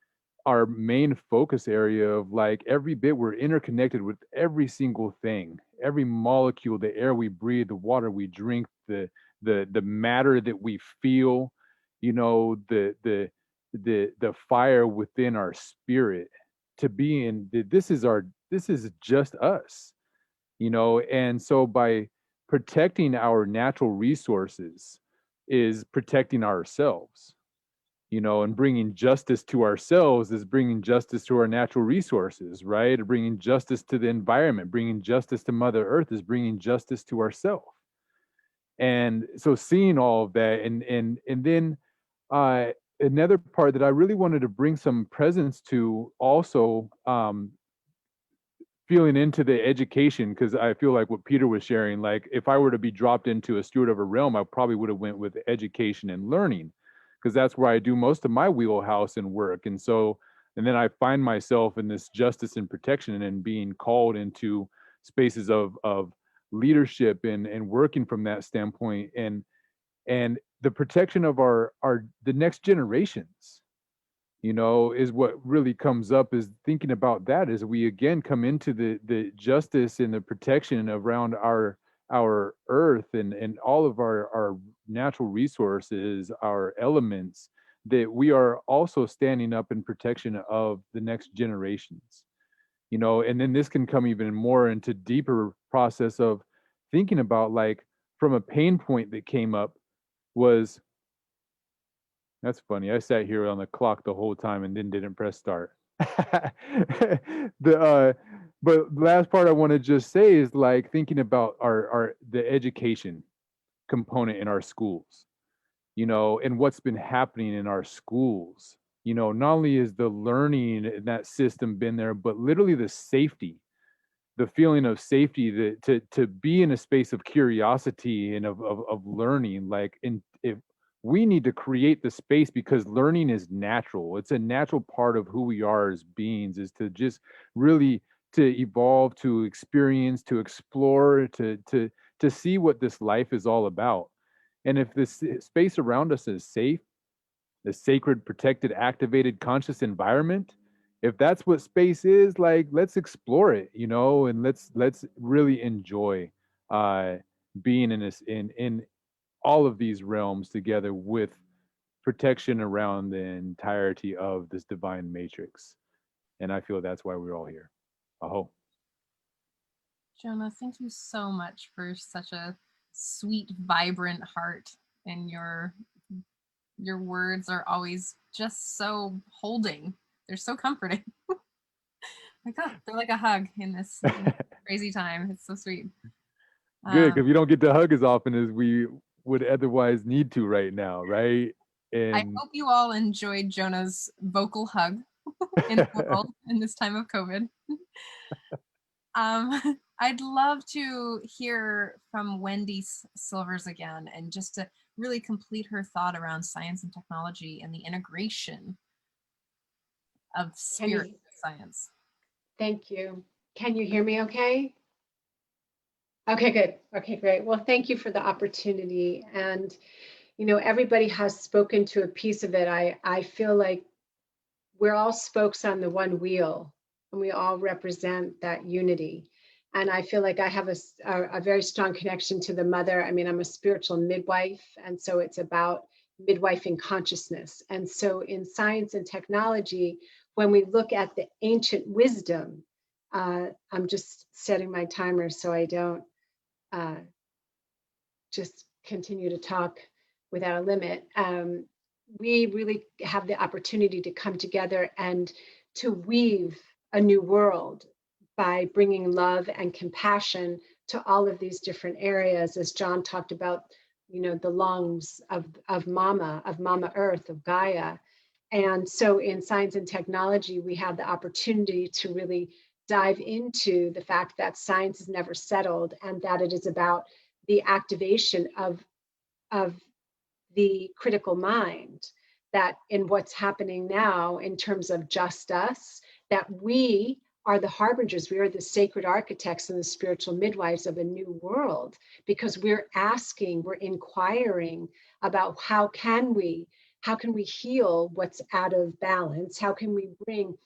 our main focus area of like every bit we're interconnected with every single thing, every molecule, the air we breathe, the water we drink, the matter that we feel, the fire within our spirit, to be in this is just us, and so by protecting our natural resources is protecting ourselves, and bringing justice to ourselves is bringing justice to our natural resources, right? Bringing justice to the environment, bringing justice to Mother Earth is bringing justice to ourselves. And so seeing all of that, and then another part that I really wanted to bring some presence to also, feeling into the education, because I feel like what Peter was sharing, like if I were to be dropped into a steward of a realm, I probably would have went with education and learning, because that's where I do most of my wheelhouse and work. And so, and then I find myself in this justice and protection and being called into spaces of leadership and working from that standpoint, and the protection of the next generations, is what really comes up, is thinking about that as we again come into the justice and the protection around our earth and all of our natural resources, our elements, that we are also standing up in protection of the next generations, and then this can come even more into deeper process of thinking about, like, from a pain point that came up was, that's funny. I sat here on the clock the whole time and then didn't press start. But the last part I want to just say is, like, thinking about the education component in our schools, and what's been happening in our schools. Not only is the learning in that system been there, but literally the safety, the feeling of safety, to be in a space of curiosity and of learning, like, if we need to create the space, because learning is natural. It's a natural part of who we are as beings, is to just really to evolve, to experience, to explore, to see what this life is all about. And if this space around us is safe, the sacred, protected, activated, conscious environment, if that's what space is, like, let's explore it, and let's really enjoy being in this in all of these realms together, with protection around the entirety of this divine matrix. And I feel that's why we're all here. Aho. Jonah, thank you so much for such a sweet, vibrant heart, and your words are always just so holding. They're so comforting. Like, oh, they're like a hug in this crazy time. It's so sweet. Good, because we don't get to hug as often as we would otherwise need to right now, right? And I hope you all enjoyed Jonah's vocal hug in the world in this time of COVID. I'd love to hear from Wendy Silvers again, and just to really complete her thought around science and technology and the integration of spirit and science. Thank you. Can you hear me okay? Okay, good. Okay, great. Well, thank you for the opportunity. And, everybody has spoken to a piece of it. I feel like we're all spokes on the one wheel, and we all represent that unity. And I feel like I have a very strong connection to the mother. I mean, I'm a spiritual midwife, and so it's about midwifing consciousness. And so in science and technology, when we look at the ancient wisdom, I'm just setting my timer so I don't just continue to talk without a limit. We really have the opportunity to come together and to weave a new world by bringing love and compassion to all of these different areas, as John talked about, the lungs of Mama Earth, of Gaia. And so in science and technology, we have the opportunity to really dive into the fact that science is never settled, and that it is about the activation of the critical mind, that in what's happening now in terms of just us, that we are the harbingers, we are the sacred architects and the spiritual midwives of a new world, because we're inquiring about how can we how can we heal what's out of balance? How can we bring,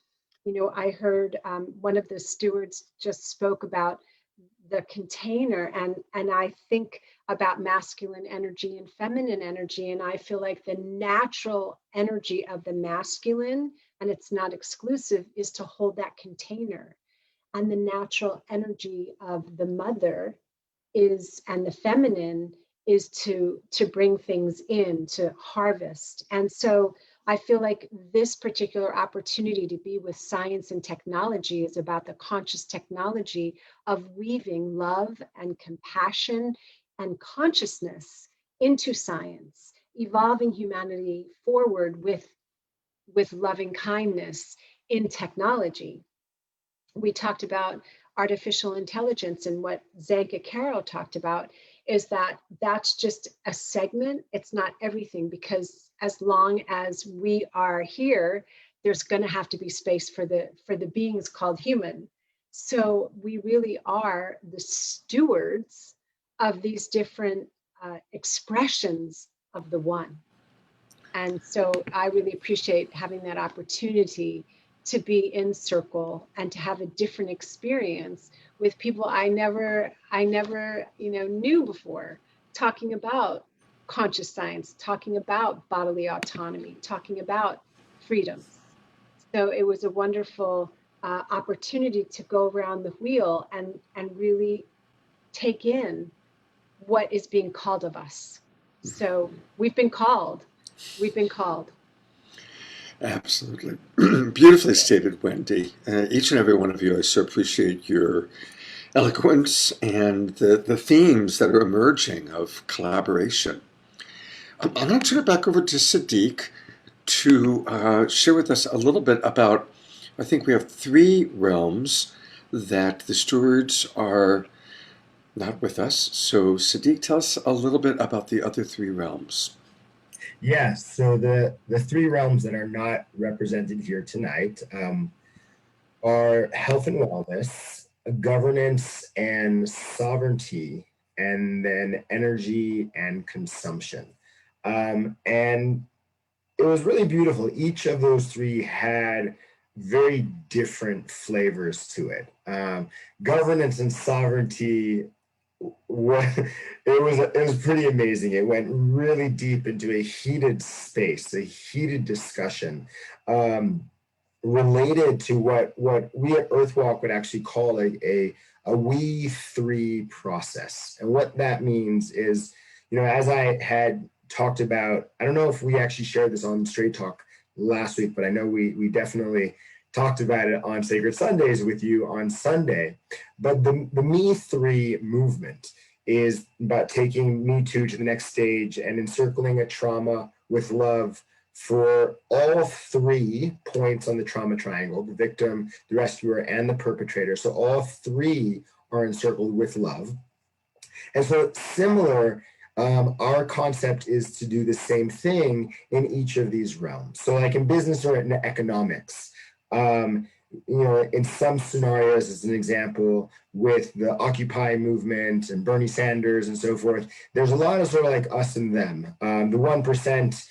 I heard one of the stewards just spoke about the container, and I think about masculine energy and feminine energy, and I feel like the natural energy of the masculine, and it's not exclusive, is to hold that container, and the natural energy of the mother is, and the feminine is to bring things in, to harvest. And so I feel like this particular opportunity to be with science and technology is about the conscious technology of weaving love and compassion and consciousness into science, evolving humanity forward with loving kindness in technology. We talked about artificial intelligence, and what Zanka Carroll talked about is that that's just a segment. It's not everything, because as long as we are here, there's going to have to be space for the beings called human. So we really are the stewards of these different expressions of the one. And so I really appreciate having that opportunity to be in circle and to have a different experience with people I never knew before, talking about conscious science, talking about bodily autonomy, talking about freedoms. So it was a wonderful opportunity to go around the wheel and really take in what is being called of us. So we've been called. We've been called. Absolutely. Beautifully stated, Wendy. Each and every one of you, I so appreciate your eloquence and the themes that are emerging of collaboration. I'm going to turn it back over to Sadiq to share with us a little bit about, I think we have 3 realms that the stewards are not with us. So Sadiq, tell us a little bit about the other 3 realms. Yes, so the 3 realms that are not represented here tonight are health and wellness, governance and sovereignty, and then energy and consumption. And it was really beautiful. Each of those 3 had very different flavors to it. Governance and sovereignty, it was pretty amazing. It went really deep into a heated space, a heated discussion related to what we at Earthwalk would actually call a we 3 process. And what that means is, as I had talked about, I don't know if we actually shared this on Straight Talk last week, but I know we definitely talked about it on Sacred Sundays with you on Sunday. But the Me 3 movement is about taking Me Too to the next stage and encircling a trauma with love for all 3 points on the trauma triangle: the victim, the rescuer, and the perpetrator. So all 3 are encircled with love. And so similar, our concept is to do the same thing in each of these realms. So like in business or in economics, in some scenarios, as an example, with the Occupy movement and Bernie Sanders and so forth, there's a lot of sort of like us and them, the 1%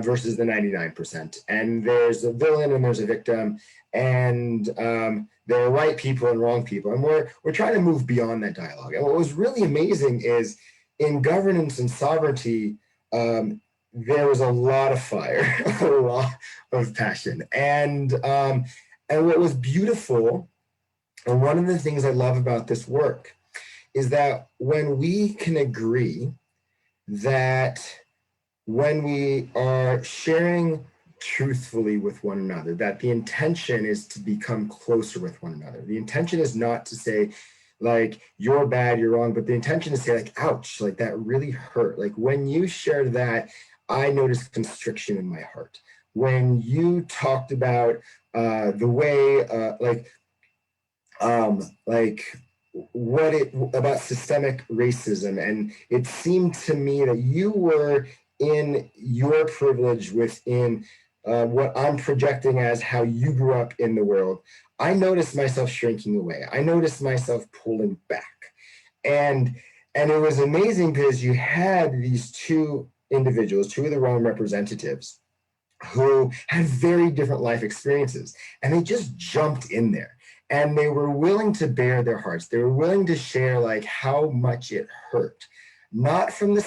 versus the 99%. And there's a villain and there's a victim, and there are right people and wrong people. And we're trying to move beyond that dialogue. And what was really amazing is in governance and sovereignty, there was a lot of fire, a lot of passion. And what was beautiful, and one of the things I love about this work, is that when we can agree that when we are sharing truthfully with one another, that the intention is to become closer with one another. The intention is not to say, like, you're bad, you're wrong, but the intention is to say, like, ouch, like that really hurt. Like when you shared that, I noticed constriction in my heart. When you talked about the way, about systemic racism, and it seemed to me that you were in your privilege within what I'm projecting as how you grew up in the world. I noticed myself shrinking away. I noticed myself pulling back. And it was amazing because you had these 2 individuals, 2 of the realm representatives, who had very different life experiences, and they just jumped in there, and they were willing to bare their hearts. They were willing to share like how much it hurt, not from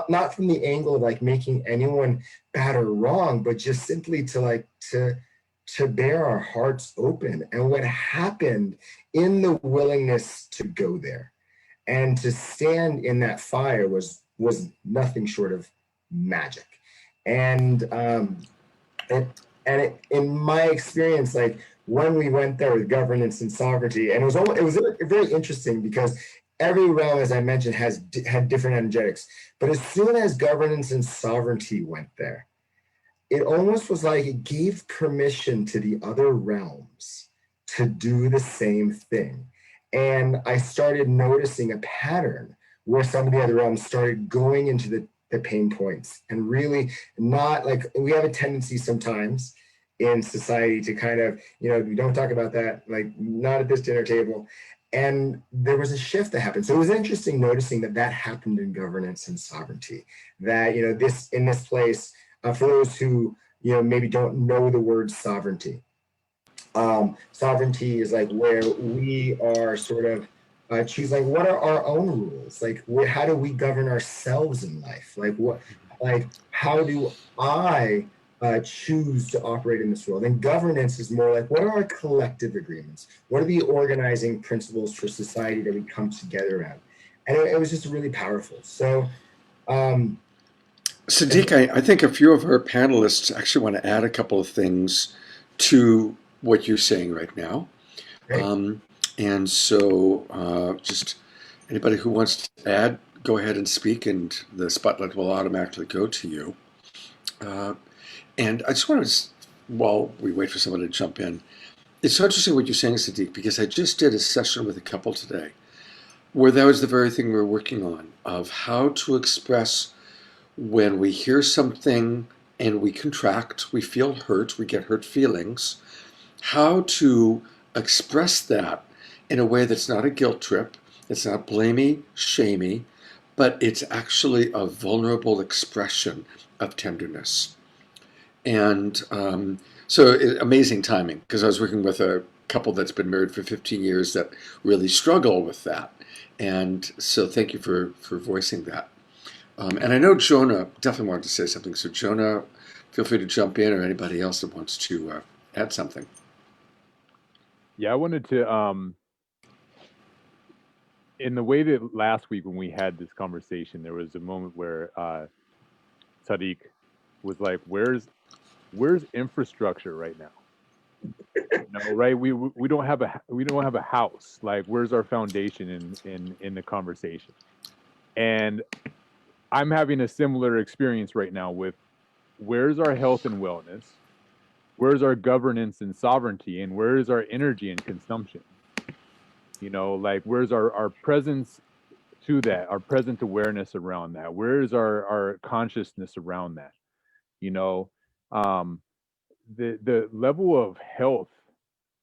not from the angle of like making anyone bad or wrong, but just simply to like to bear our hearts open. And what happened in the willingness to go there and to stand in that fire was nothing short of magic. And in my experience, like when we went there with governance and sovereignty, and it was very interesting because every realm, as I mentioned, had different energetics. But as soon as governance and sovereignty went there, it almost was like it gave permission to the other realms to do the same thing. And I started noticing a pattern where some of the other realms started going into the pain points and really not like, we have a tendency sometimes in society to kind of, we don't talk about that, like not at this dinner table. And there was a shift that happened. So it was interesting noticing that happened in governance and sovereignty, that, this in this place, for those who, maybe don't know the word sovereignty. Sovereignty is like where we are sort of choosing what are our own rules, like how do we govern ourselves in life, how do I choose to operate in this world. And governance is more like, what are our collective agreements, what are the organizing principles for society that we come together around. And it was just really powerful. So Sadiq, I think a few of our panelists actually want to add a couple of things to what you're saying right now. And so just anybody who wants to add, go ahead and speak, and the spotlight will automatically go to you. And I just want to, while we wait for someone to jump in, it's so interesting what you're saying, Sadiq, because I just did a session with a couple today where that was the very thing we were working on, of how to express when we hear something and we contract, we feel hurt, we get hurt feelings, how to express that in a way that's not a guilt trip, it's not blamey, shamey, but it's actually a vulnerable expression of tenderness. And amazing timing, because I was working with a couple that's been married for 15 years that really struggle with that. And so thank you for voicing that. And I know Jonah definitely wanted to say something. So Jonah, feel free to jump in, or anybody else that wants to add something. Yeah, I wanted to, in the way that last week when we had this conversation, there was a moment where Sadiq was like, where's infrastructure right now? Right? We don't have a house. Like, where's our foundation in the conversation? And I'm having a similar experience right now with where's our health and wellness, where's our governance and sovereignty, and where is our energy and consumption? Like, where's our presence to that, our present awareness around that? Where is our consciousness around that? The level of health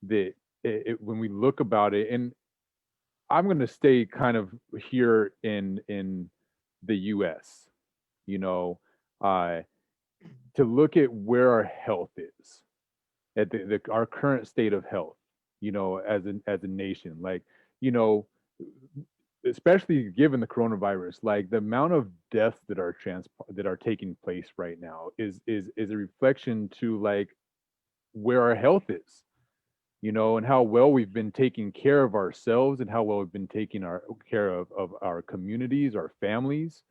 that when we look about it, and I'm going to stay kind of here in the U.S., to look at where our health is, at our current state of health, as a nation, like, especially given the coronavirus, like the amount of deaths that are taking place right now is a reflection to like where our health is, and how well we've been taking care of ourselves, and how well we've been taking care of our communities, our families,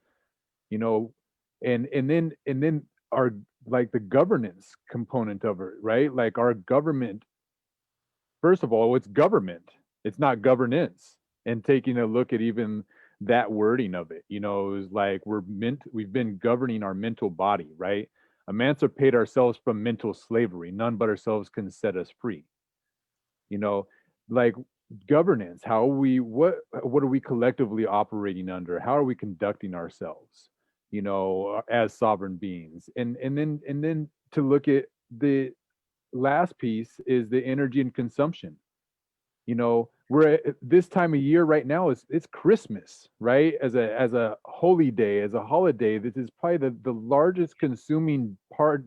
and then our, like, the governance component of it, right? Like our government, first of all, it's government, it's not governance. And taking a look at even that wording of it, is like we've been governing our mental body, right? Emancipate ourselves from mental slavery. None but ourselves can set us free. Like governance, what are we collectively operating under? How are we conducting ourselves, as sovereign beings? And then to look at the last piece is the energy and consumption. we're at this time of year right now, it's Christmas, right? As a holy day, as a holiday, this is probably the largest consuming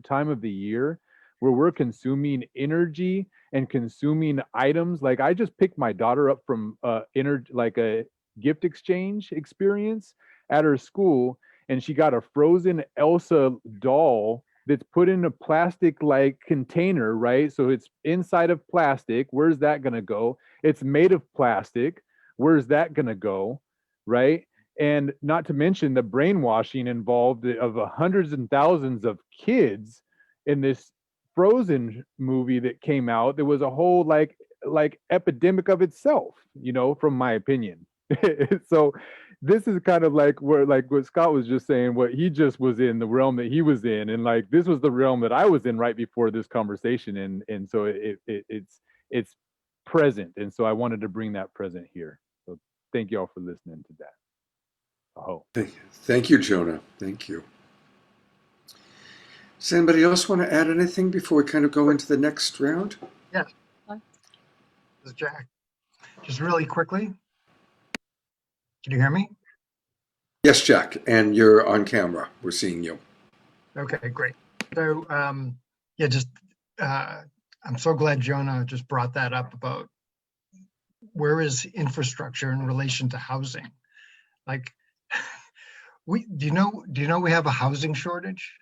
time of the year where we're consuming energy and consuming items. Like I just picked my daughter up from like a gift exchange experience at her school, and she got a frozen Elsa doll that's put in a plastic like container, right? So it's inside of plastic. Where's that going to go? It's made of plastic. Where's that going to go? Right? And not to mention the brainwashing involved of hundreds and thousands of kids in this Frozen movie that came out. There was a whole like epidemic of itself, from my opinion. So this is kind of like where, like what Scott was just saying, what he just was in, the realm that he was in, and like this was the realm that I was in right before this conversation, and so it's present, and so I wanted to bring that present here. So thank you all for listening to that. Oh, Thank you, Jonah. Thank you. Does anybody else want to add anything before we kind of go into the next round? Yeah. This is Jack. Just really quickly. Can you hear me? Yes, Jack, and you're on camera. We're seeing you. Okay, great. So, yeah, just I'm so glad Jonah just brought that up about where is infrastructure in relation to housing. Like, do you know we have a housing shortage,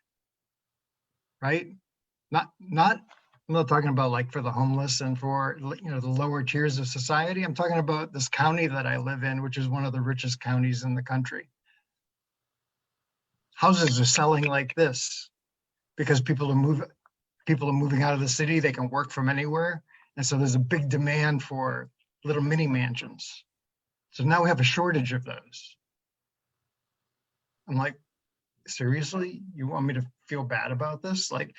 right? I'm not talking about like for the homeless and for the lower tiers of society. I'm talking about this county that I live in, which is one of the richest counties in the country. Houses are selling like this because people are moving out of the city. They can work from anywhere, and so there's a big demand for little mini mansions. So now we have a shortage of those. I'm like, seriously, you want me to feel bad about this? Like,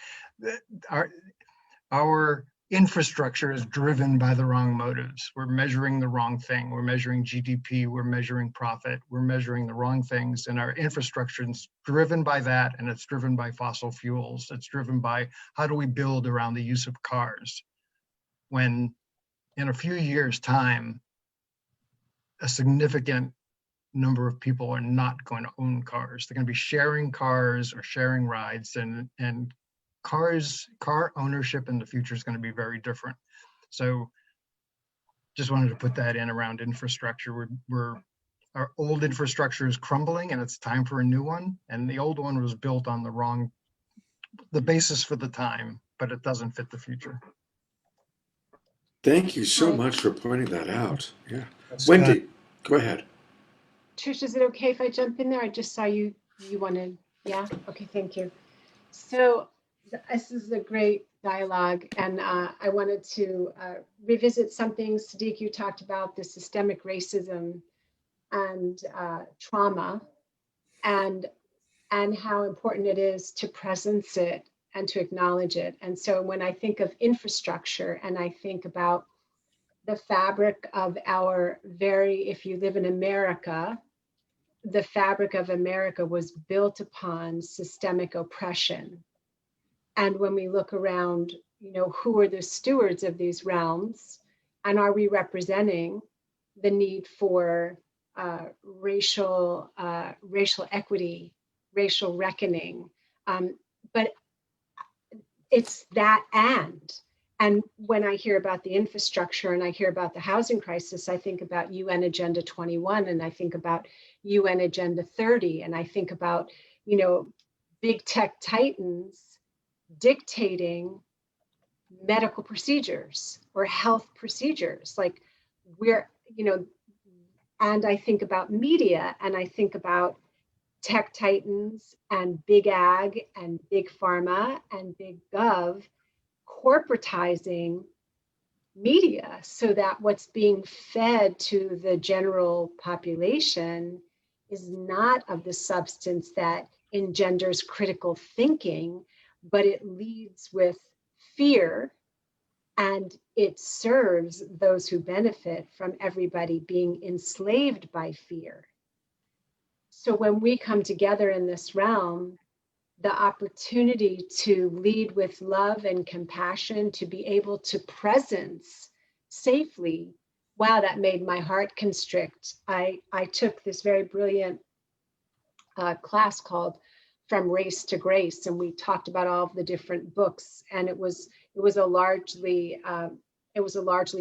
our infrastructure is driven by the wrong motives. We're measuring the wrong thing. We're measuring GDP. We're measuring profit. We're measuring the wrong things. And our infrastructure is driven by that. And it's driven by fossil fuels. It's driven by how do we build around the use of cars? When in a few years' time, a significant number of people are not going to own cars. They're going to be sharing cars or sharing rides, and car ownership in the future is going to be very different. So just wanted to put that in around infrastructure. Our old infrastructure is crumbling and it's time for a new one. And the old one was built on the basis for the time, but it doesn't fit the future. Thank you so much for pointing that out. Yeah. Scott. Wendy, go ahead. Trish, is it okay if I jump in there? I just saw you wanted, yeah? Okay, thank you. So this is a great dialogue, and I wanted to revisit something, Sadiq, you talked about the systemic racism and trauma, and how important it is to presence it and to acknowledge it. And so when I think of infrastructure and I think about the fabric of if you live in America, the fabric of America was built upon systemic oppression. And when we look around, who are the stewards of these realms, and are we representing the need for racial equity, racial reckoning? But it's that and when I hear about the infrastructure and I hear about the housing crisis, I think about UN Agenda 21 and I think about UN Agenda 30, and I think about, big tech titans dictating medical procedures or health procedures. Like and I think about media and I think about tech titans and big ag and big pharma and big gov corporatizing media so that what's being fed to the general population is not of the substance that engenders critical thinking, but it leads with fear, and it serves those who benefit from everybody being enslaved by fear. So when we come together in this realm, the opportunity to lead with love and compassion, to be able to presence safely wow, that made my heart constrict. I took this very brilliant class called From Race to Grace, and we talked about all of the different books, and it was a largely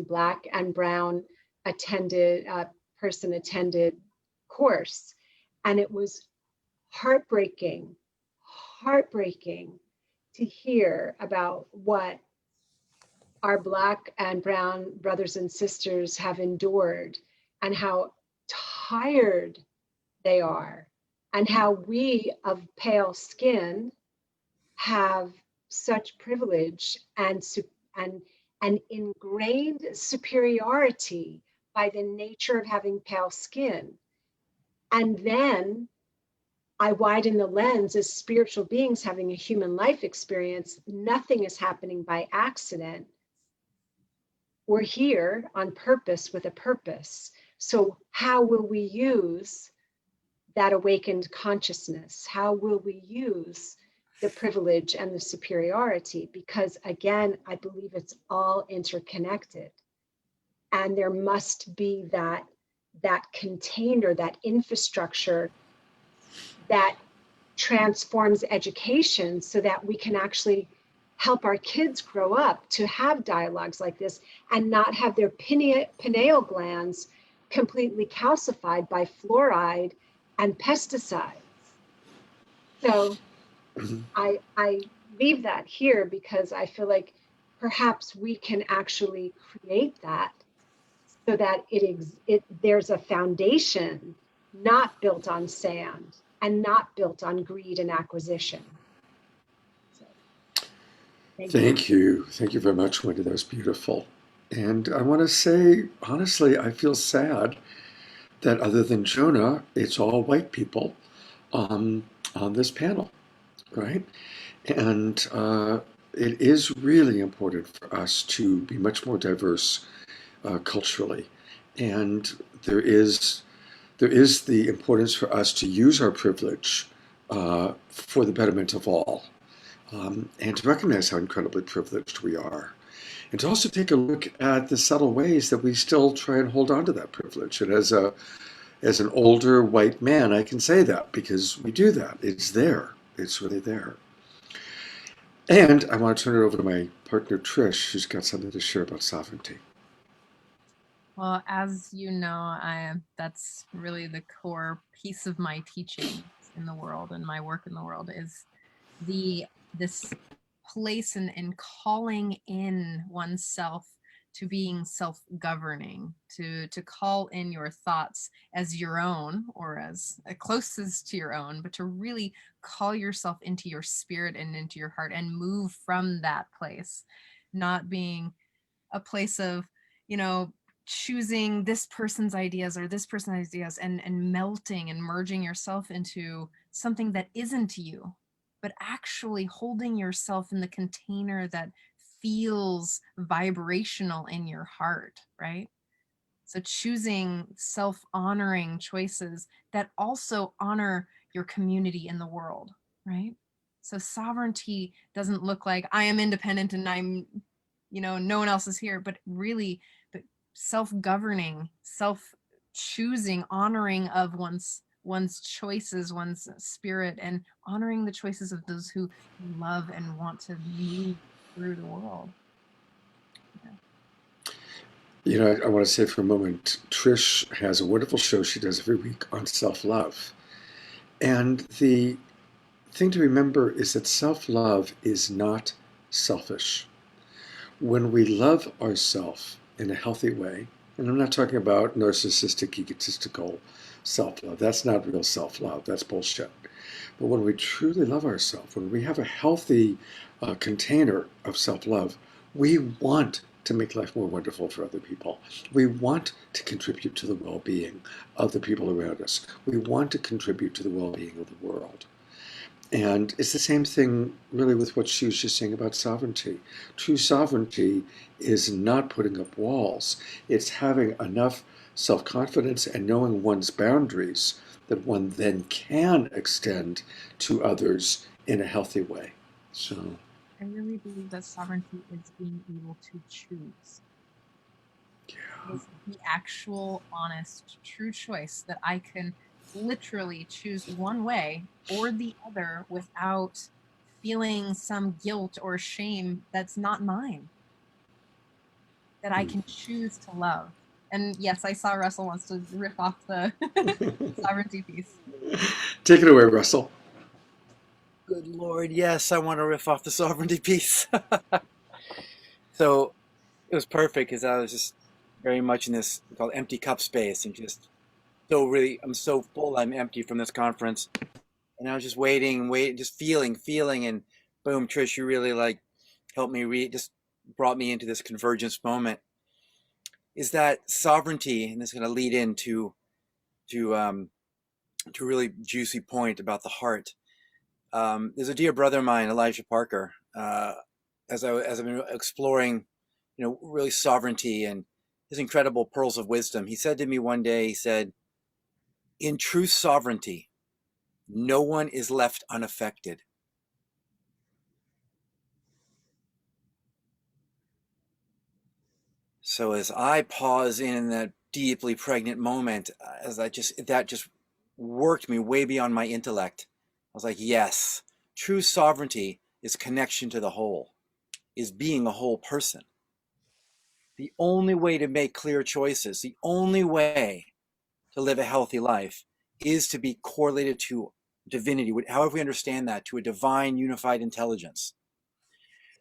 Black and brown person attended course, and it was heartbreaking to hear about what our Black and brown brothers and sisters have endured, and how tired they are, and how we of pale skin have such privilege and ingrained superiority by the nature of having pale skin. And then I widen the lens as spiritual beings having a human life experience. Nothing is happening by accident. We're here on purpose with a purpose. So how will we use that awakened consciousness? How will we use the privilege and the superiority? Because again, I believe it's all interconnected. And there must be that container, that infrastructure that transforms education so that we can actually help our kids grow up to have dialogues like this and not have their pineal glands completely calcified by fluoride and pesticides. So I leave that here because I feel like perhaps we can actually create that so that there's a foundation not built on sand and not built on greed and acquisition. So, Thank you. Thank you very much, Wendy. That was beautiful. And I want to say, honestly, I feel sad that other than Jonah, it's all white people on this panel, right? And it is really important for us to be much more diverse culturally. And there is the importance for us to use our privilege for the betterment of all, and to recognize how incredibly privileged we are. And to also take a look at the subtle ways that we still try and hold on to that privilege. And as an older white man, I can say that because we do that. It's there. It's really there. And I want to turn it over to my partner, Trish, who's got something to share about sovereignty. Well, as you know, that's really the core piece of my teaching in the world and my work in the world is this place in calling in oneself to being self-governing, to call in your thoughts as your own or as closest to your own, but to really call yourself into your spirit and into your heart and move from that place, not being a place of, choosing this person's ideas or this person's ideas and melting and merging yourself into something that isn't you, but actually holding yourself in the container that feels vibrational in your heart, right? So choosing self-honoring choices that also honor your community in the world, right? So sovereignty doesn't look like I am independent and I'm, no one else is here, but really self-governing, self-choosing, honoring of one's choices, one's spirit, and honoring the choices of those who love and want to move through the world. I want to say for a moment, Trish has a wonderful show she does every week on self-love. And the thing to remember is that self-love is not selfish. When we love ourselves in a healthy way, and I'm not talking about narcissistic, egotistical self-love. That's not real self-love. That's bullshit. But when we truly love ourselves, when we have a healthy container of self-love, we want to make life more wonderful for other people. We want to contribute to the well-being of the people around us. We want to contribute to the well-being of the world. And it's the same thing really with what she was just saying about sovereignty. True sovereignty is not putting up walls. It's having enough self-confidence and knowing one's boundaries that one then can extend to others in a healthy way. So I really believe that sovereignty is being able to choose. Yeah. It's the actual, honest, true choice that I can literally choose one way or the other without feeling some guilt or shame that's not mine, that I can choose to love. And yes, I saw Russell wants to riff off the sovereignty piece. Take it away, Russell. Good Lord, yes, I want to riff off the sovereignty piece. So it was perfect because I was just very much in this called empty cup space and just I'm so full, I'm empty from this conference. And I was just waiting, just feeling, and boom, Trish, you really like helped me just brought me into this convergence moment. Is that sovereignty, and this is going to lead into to a really juicy point about the heart. There's a dear brother of mine, Elijah Parker. As I've been exploring, really sovereignty and his incredible pearls of wisdom, he said to me one day, he said, "In true sovereignty, no one is left unaffected." So as I pause in that deeply pregnant moment, that just worked me way beyond my intellect. I was like, yes, true sovereignty is connection to the whole, is being a whole person. The only way to make clear choices, the only way to live a healthy life is to be correlated to divinity, however we understand that, to a divine unified intelligence.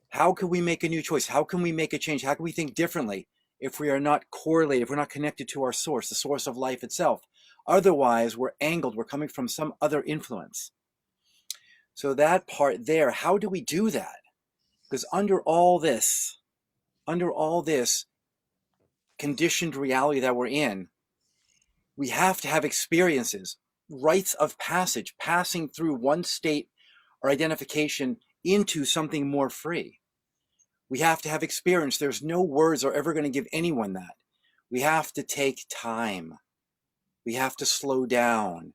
How can we make a new choice? How can we make a change? How can we think differently if we are not correlated, if we're not connected to our source, the source of life itself? Otherwise, we're angled, we're coming from some other influence. So that part there, how do we do that? Because under all this conditioned reality that we're in, we have to have experiences, rites of passage, passing through one state or identification into something more free. We have to have experience. There's no words are ever going to give anyone that. We have to take time. We have to slow down.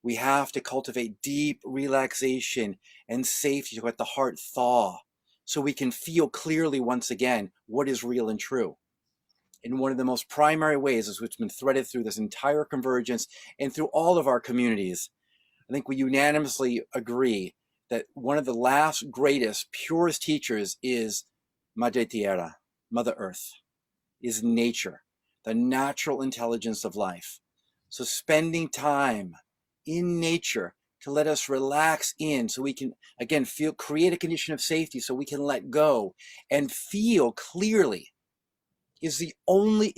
We have to cultivate deep relaxation and safety to let the heart thaw so we can feel clearly once again what is real and true. And one of the most primary ways is what's been threaded through this entire convergence and through all of our communities. I think we unanimously agree that one of the last, greatest, purest teachers is Madre Tierra, Mother Earth, is nature, the natural intelligence of life. So spending time in nature to let us relax in so we can, again, create a condition of safety so we can let go and feel clearly is the only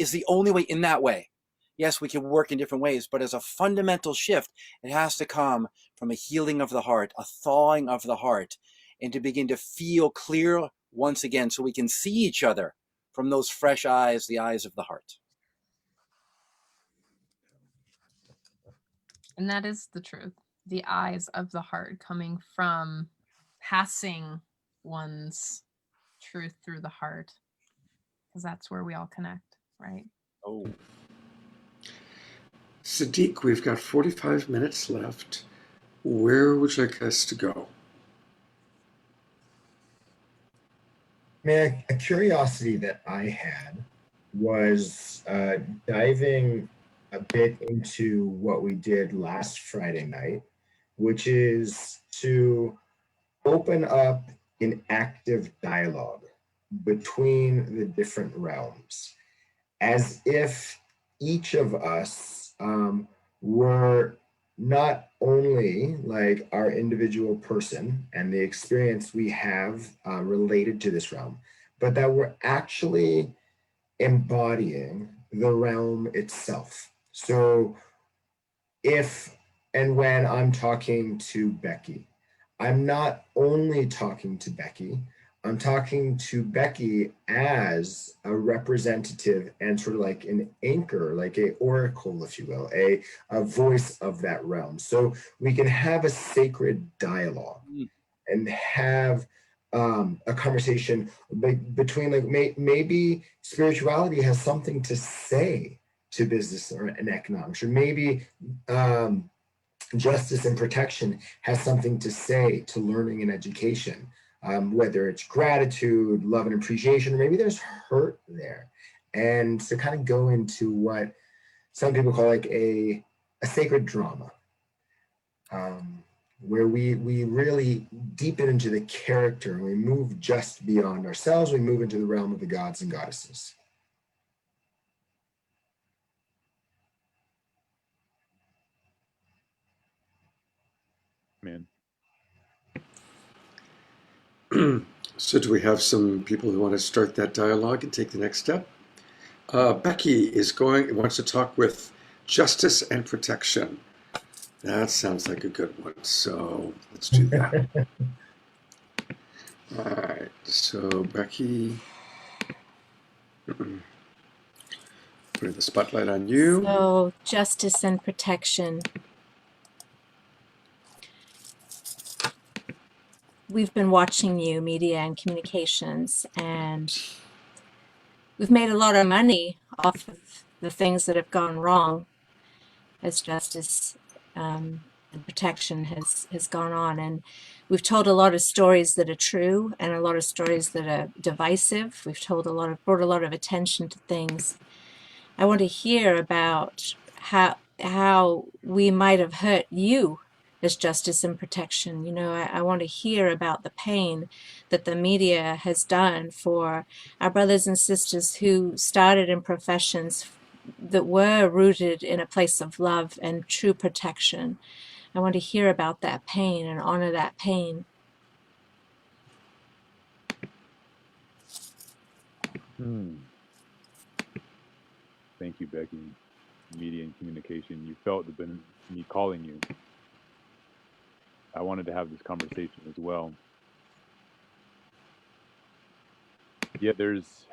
way in that way. Yes, we can work in different ways, but as a fundamental shift, it has to come from a healing of the heart, a thawing of the heart, and to begin to feel clear once again so we can see each other from those fresh eyes, the eyes of the heart. And that is the truth. The eyes of the heart coming from passing one's truth through the heart. Because that's where we all connect, right? Oh. Sadiq, we've got 45 minutes left. Where would you like us to go? Man, a curiosity that I had was diving a bit into what we did last Friday night, which is to open up an active dialogue between the different realms, as if each of us were not only like our individual person and the experience we have related to this realm, but that we're actually embodying the realm itself. So if and when I'm talking to Becky, I'm not only talking to Becky, I'm talking to Becky as a representative and sort of like an anchor, like a oracle, if you will, a voice of that realm. So we can have a sacred dialogue and have a conversation between like maybe spirituality has something to say to business and economics, or maybe justice and protection has something to say to learning and education, whether it's gratitude, love and appreciation, or maybe there's hurt there. and to kind of go into what some people call like a sacred drama, where we really deepen into the character and we move just beyond ourselves. We move into the realm of the gods and goddesses. Man. So do we have some people who want to start that dialogue and take the next step? Becky wants to talk with justice and protection. That sounds like a good one. So let's do that. All right. So Becky, putting the spotlight on you. So, justice and protection. We've been watching you, media and communications, and we've made a lot of money off of the things that have gone wrong as justice and protection has gone on. And we've told a lot of stories that are true and a lot of stories that are divisive. We've brought a lot of attention to things. I want to hear about how we might have hurt you as justice and protection. You know, I want to hear about the pain that the media has done for our brothers and sisters who started in professions that were rooted in a place of love and true protection. I want to hear about that pain and honor that pain. Thank you, Becky. Media and communication. You felt me calling you. I wanted to have this conversation as well. Yeah, there's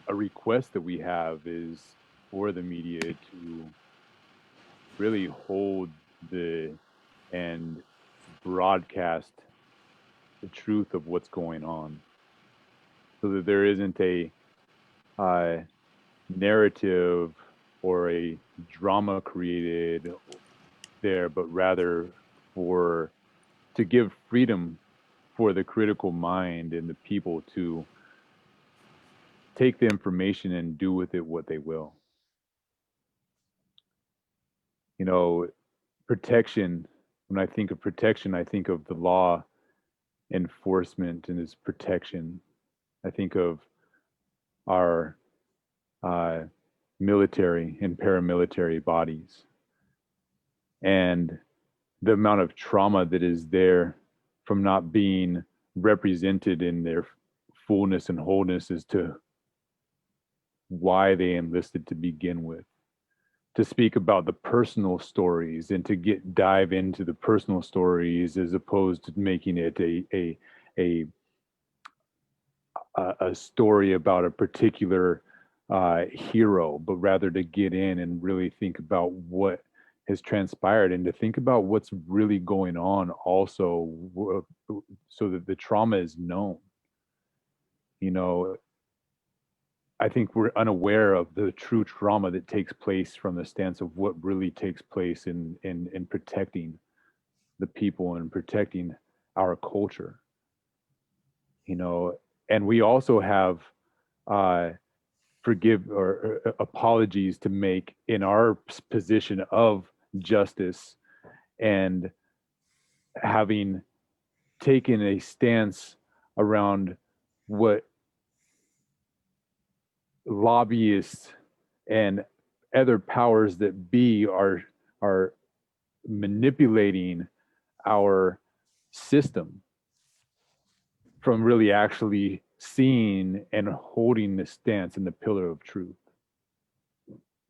a request that we have is for the media to really hold and broadcast the truth of what's going on, so that there isn't a narrative or a drama created there, but rather to give freedom for the critical mind and the people to take the information and do with it what they will. You know, protection, when I think of protection, I think of the law enforcement and its protection. I think of our military and paramilitary bodies and the amount of trauma that is there from not being represented in their fullness and wholeness as to why they enlisted to begin with. To speak about the personal stories and to dive into the personal stories as opposed to making it a story about a particular hero, but rather to get in and really think about what has transpired and to think about what's really going on also, so that the trauma is known. You know, I think we're unaware of the true trauma that takes place from the stance of what really takes place in protecting the people and protecting our culture. You know, and we also have apologies to make in our position of justice and having taken a stance around what lobbyists and other powers that be are manipulating our system from really actually seeing and holding the stance in the pillar of truth.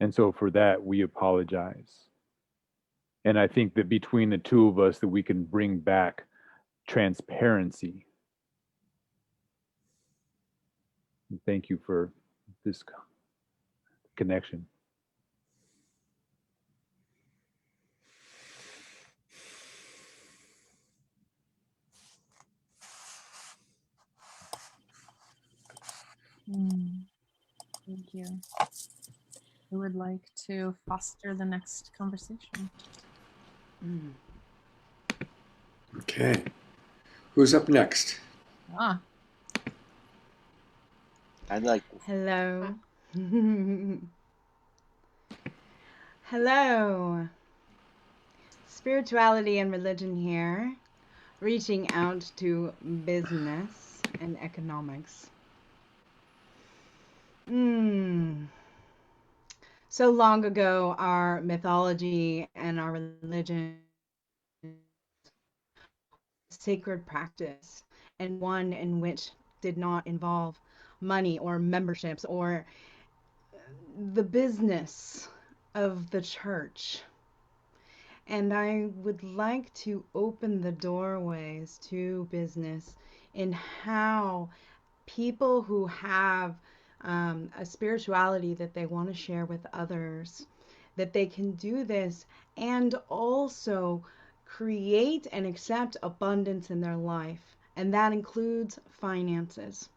And so for that, we apologize. And I think that between the two of us that we can bring back transparency. And thank you for this connection. Thank you. Who would like to foster the next conversation? Okay. Who's up next? I'd like. Hello. Hello. Spirituality and religion here, reaching out to business and economics. So long ago, our mythology and our religion, sacred practice, and one in which did not involve money or memberships or the business of the church. And I would like to open the doorways to business in how people who have a spirituality that they want to share with others, that they can do this and also create and accept abundance in their life. And that includes finances.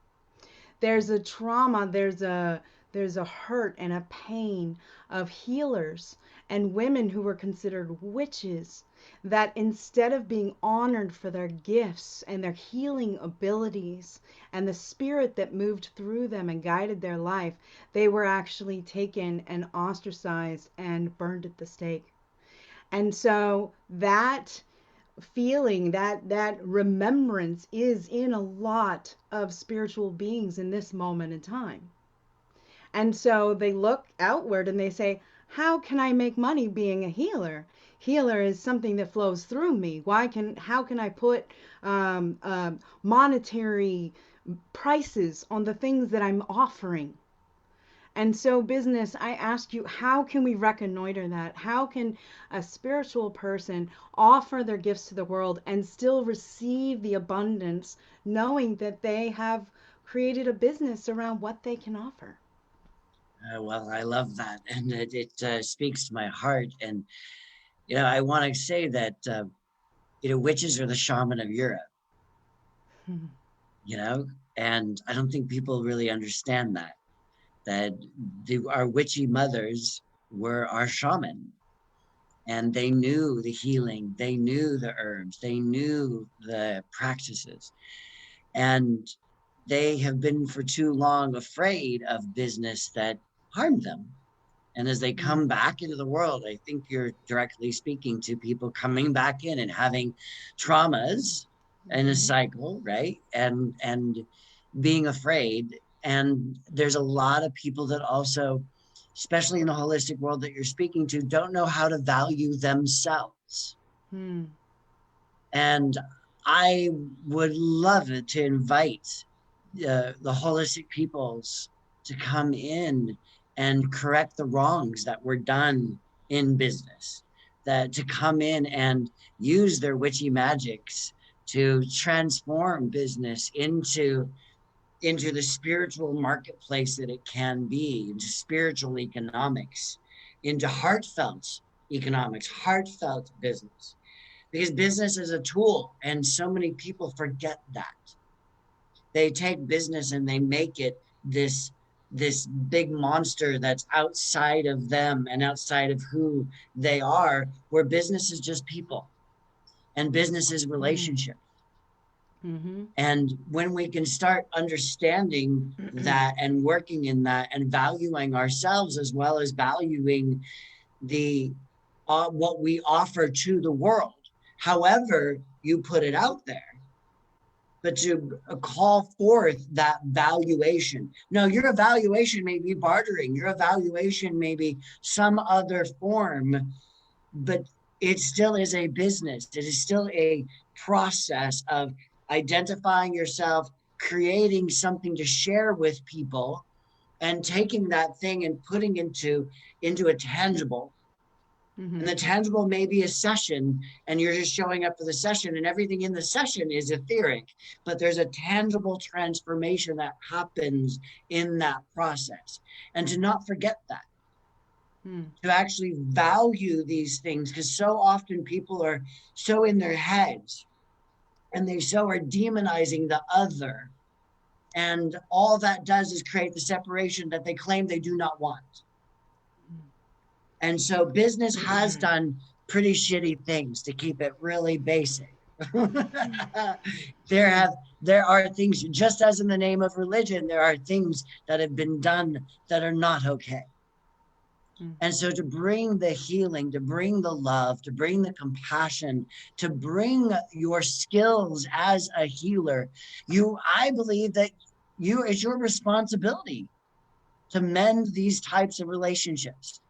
There's a trauma, there's a hurt and a pain of healers and women who were considered witches, that instead of being honored for their gifts and their healing abilities and the spirit that moved through them and guided their life, they were actually taken and ostracized and burned at the stake. And so that feeling, that remembrance is in a lot of spiritual beings in this moment in time. And so they look outward and they say, how can I make money being a healer? Healer is something that flows through me. How can I put monetary prices on the things that I'm offering? And so, business, I ask you, how can we reconnoiter that? How can a spiritual person offer their gifts to the world and still receive the abundance, knowing that they have created a business around what they can offer? Well, I love that, and it speaks to my heart. And I want to say that witches are the shaman of Europe. And I don't think people really understand that our witchy mothers were our shaman, and they knew the healing, they knew the herbs, they knew the practices, and they have been for too long afraid of business that harmed them. And as they come back into the world, I think you're directly speaking to people coming back in and having traumas in a cycle, right? And being afraid. And there's a lot of people that also, especially in the holistic world that you're speaking to, don't know how to value themselves. And I would love it to invite the holistic peoples to come in and correct the wrongs that were done in business, that to come in and use their witchy magics to transform business into the spiritual marketplace that it can be, into spiritual economics, into heartfelt economics, heartfelt business. Because business is a tool, and so many people forget that. They take business and they make it this big monster that's outside of them and outside of who they are, where business is just people and business is relationship. And when we can start understanding that and working in that and valuing ourselves as well as valuing the what we offer to the world, however you put it out there, but to call forth that valuation. No, your evaluation may be bartering, your evaluation may be some other form, but it still is a business. It is still a process of identifying yourself, creating something to share with people, and taking that thing and putting into a tangible. And the tangible may be a session, and you're just showing up for the session, and everything in the session is etheric, but there's a tangible transformation that happens in that process. And to not forget that, to actually value these things, because so often people are so in their heads, and they so are demonizing the other. And all that does is create the separation that they claim they do not want. And so business has done pretty shitty things, to keep it really basic. There have there are things, just as in the name of religion, there are things that have been done that are not okay. And so to bring the healing, to bring the love, to bring the compassion, to bring your skills as a healer, I believe that it's your responsibility to mend these types of relationships.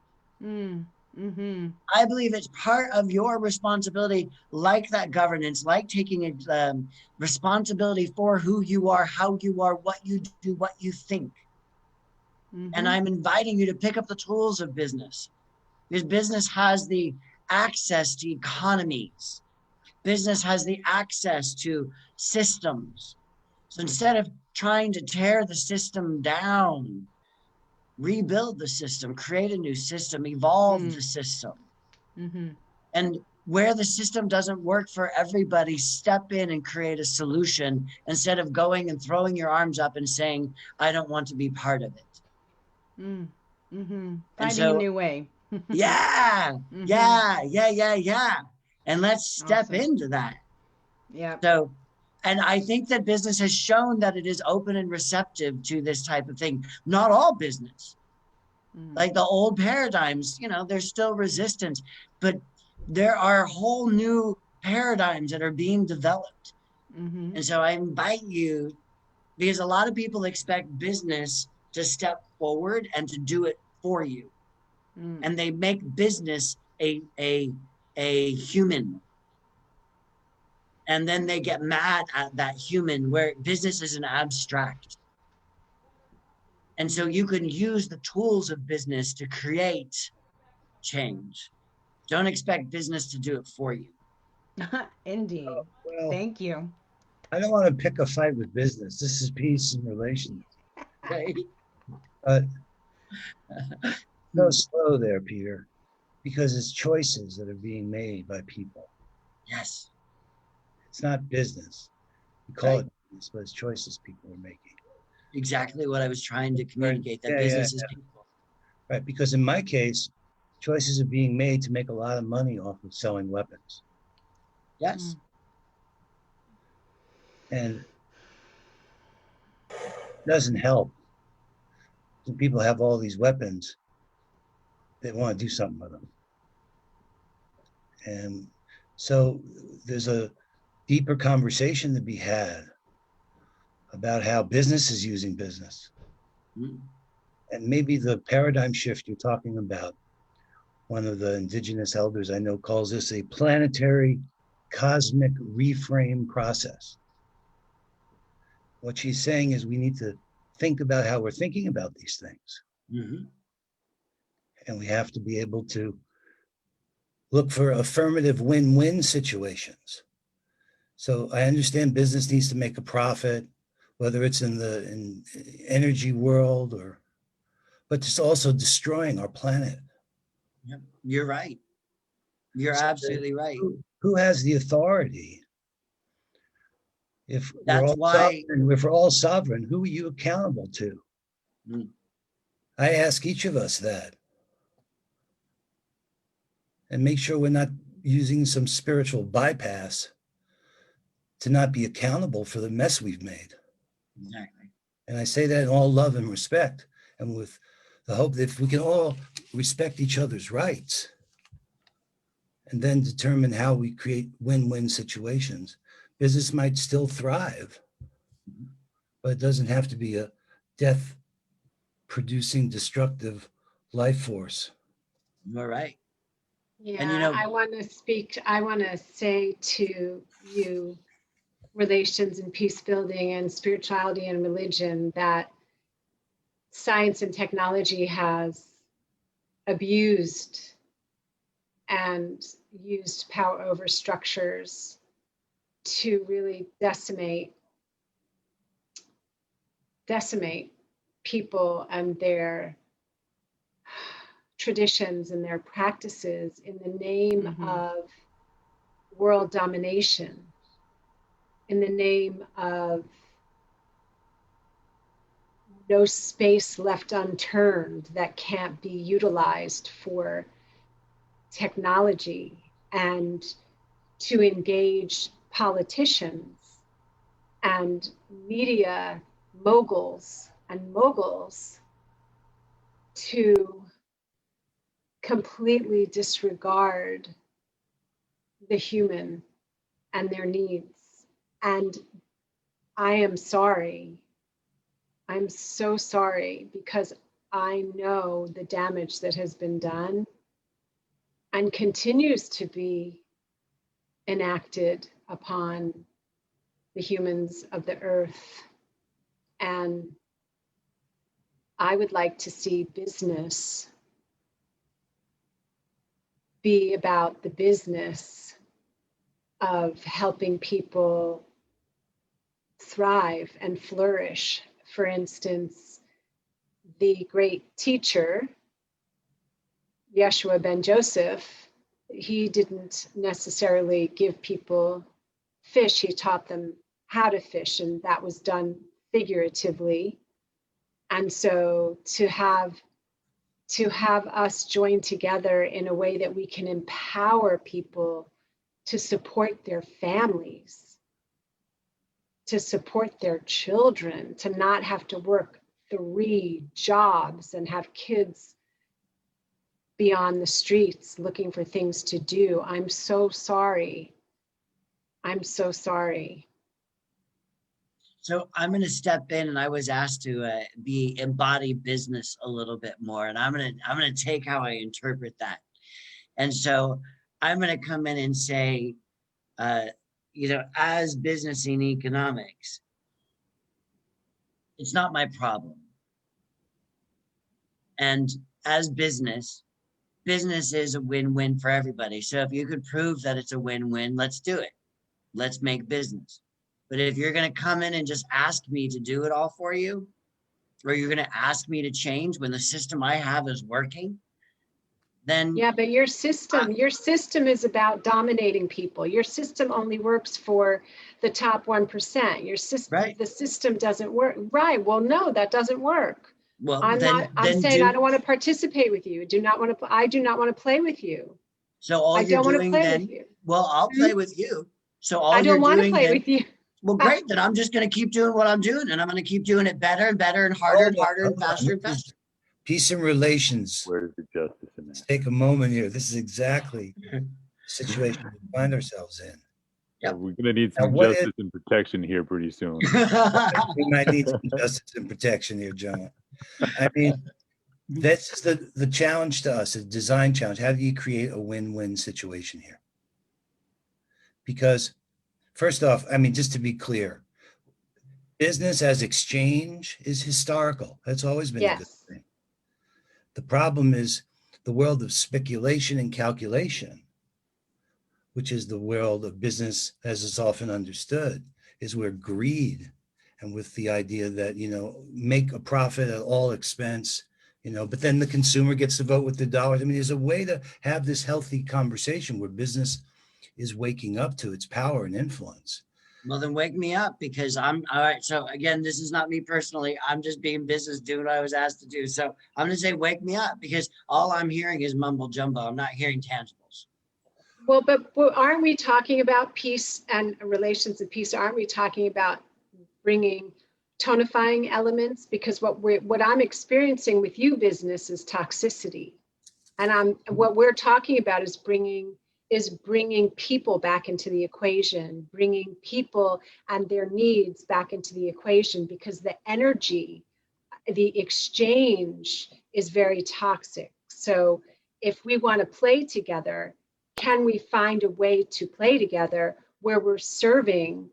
I believe it's part of your responsibility, like that governance, like taking responsibility for who you are, how you are, what you do, what you think. And I'm inviting you to pick up the tools of business, because business has the access to economies. Business has the access to systems. So instead of trying to tear the system down, rebuild the system, create a new system, evolve the system. And where the system doesn't work for everybody, step in and create a solution instead of going and throwing your arms up and saying, I don't want to be part of it. Finding a new way. Yeah. And let's step into that. Yeah. So, and I think that business has shown that it is open and receptive to this type of thing. Not all business. Like the old paradigms, there's still resistance, but there are whole new paradigms that are being developed. And so I invite you, because a lot of people expect business to step forward and to do it for you. And they make business a human. And then they get mad at that human, where business is an abstract. And so you can use the tools of business to create change. Don't expect business to do it for you. Indeed. Well, Thank you. I don't want to pick a fight with business. This is peace and relations. Right? But go slow there, Peter, because it's choices that are being made by people. Yes. It's not business. We call it business, but it's choices people are making. Exactly what I was trying to communicate, that business is people. Right, because in my case, choices are being made to make a lot of money off of selling weapons. Yes. And it doesn't help. When people have all these weapons, they want to do something with them. And so there's a deeper conversation to be had about how business is using business. And maybe the paradigm shift you're talking about, one of the indigenous elders I know calls this a planetary cosmic reframe process. What she's saying is we need to think about how we're thinking about these things. And we have to be able to look for affirmative win-win situations. So I understand business needs to make a profit, whether it's in the energy world but it's also destroying our planet. Yep. You're right. You're absolutely right. Who has the authority? If That's why we're all sovereign, who are you accountable to? I ask each of us that. And make sure we're not using some spiritual bypass to not be accountable for the mess we've made. Exactly. And I say that in all love and respect, and with the hope that if we can all respect each other's rights and then determine how we create win-win situations, business might still thrive, but it doesn't have to be a death-producing, destructive life force. All right. Yeah, And I want to say to you, relations and peace building and spirituality and religion, that science and technology has abused and used power over structures to really decimate people and their traditions and their practices in the name of world domination, in the name of no space left unturned that can't be utilized for technology, and to engage politicians and media moguls and moguls to completely disregard the human and their needs. And I am sorry. I'm so sorry, because I know the damage that has been done and continues to be enacted upon the humans of the earth. And I would like to see business be about the business of helping people thrive and flourish. For instance, the great teacher, Yeshua ben Joseph, he didn't necessarily give people fish, he taught them how to fish, and that was done figuratively. And so to have us join together in a way that we can empower people to support their families, to support their children, to not have to work 3 jobs and have kids be on the streets looking for things to do. I'm so sorry. I'm so sorry. So I'm going to step in, and I was asked to embody business a little bit more, and I'm going to take how I interpret that. And so I'm going to come in and say, as business in economics, it's not my problem. And as business is a win-win for everybody. So if you could prove that it's a win-win, let's do it. Let's make business. But if you're going to come in and just ask me to do it all for you, or you're going to ask me to change when the system I have is working, then yeah, but your system is about dominating people. Your system only works for the top 1%. Your system, right. The system doesn't work. Right. Well, no, that doesn't work. Well, I'm saying I don't want to participate with you. I do not want to play with you. So all you're doing then, well, I'll play with you. So all I don't want to play with you. Well, great. Then I'm just going to keep doing what I'm doing, and I'm going to keep doing it better and better and harder and harder and faster and faster. Peace and relations. Where's the justice in that? Let's take a moment here. This is exactly the situation we find ourselves in. Yep. We're going to need some justice and protection here pretty soon. We might need some justice and protection here, John. I mean, that's the challenge to us, a design challenge. How do you create a win-win situation here? Because first off, I mean, just to be clear, business as exchange is historical. That's always been a good thing. The problem is the world of speculation and calculation, which is the world of business as it's often understood, is where greed and with the idea that, make a profit at all expense, but then the consumer gets to vote with the dollars. I mean, there's a way to have this healthy conversation where business is waking up to its power and influence. Well, then wake me up, because I'm all right. So again, this is not me personally. I'm just being business, doing what I was asked to do. So I'm going to say, wake me up, because all I'm hearing is mumble jumbo. I'm not hearing tangibles. Well, but aren't we talking about peace and relations of peace? Aren't we talking about bringing tonifying elements? Because what I'm experiencing with you, business, is toxicity. And what we're talking about is bringing people back into the equation, bringing people and their needs back into the equation, because the energy, the exchange is very toxic. So if we want to play together, can we find a way to play together where we're serving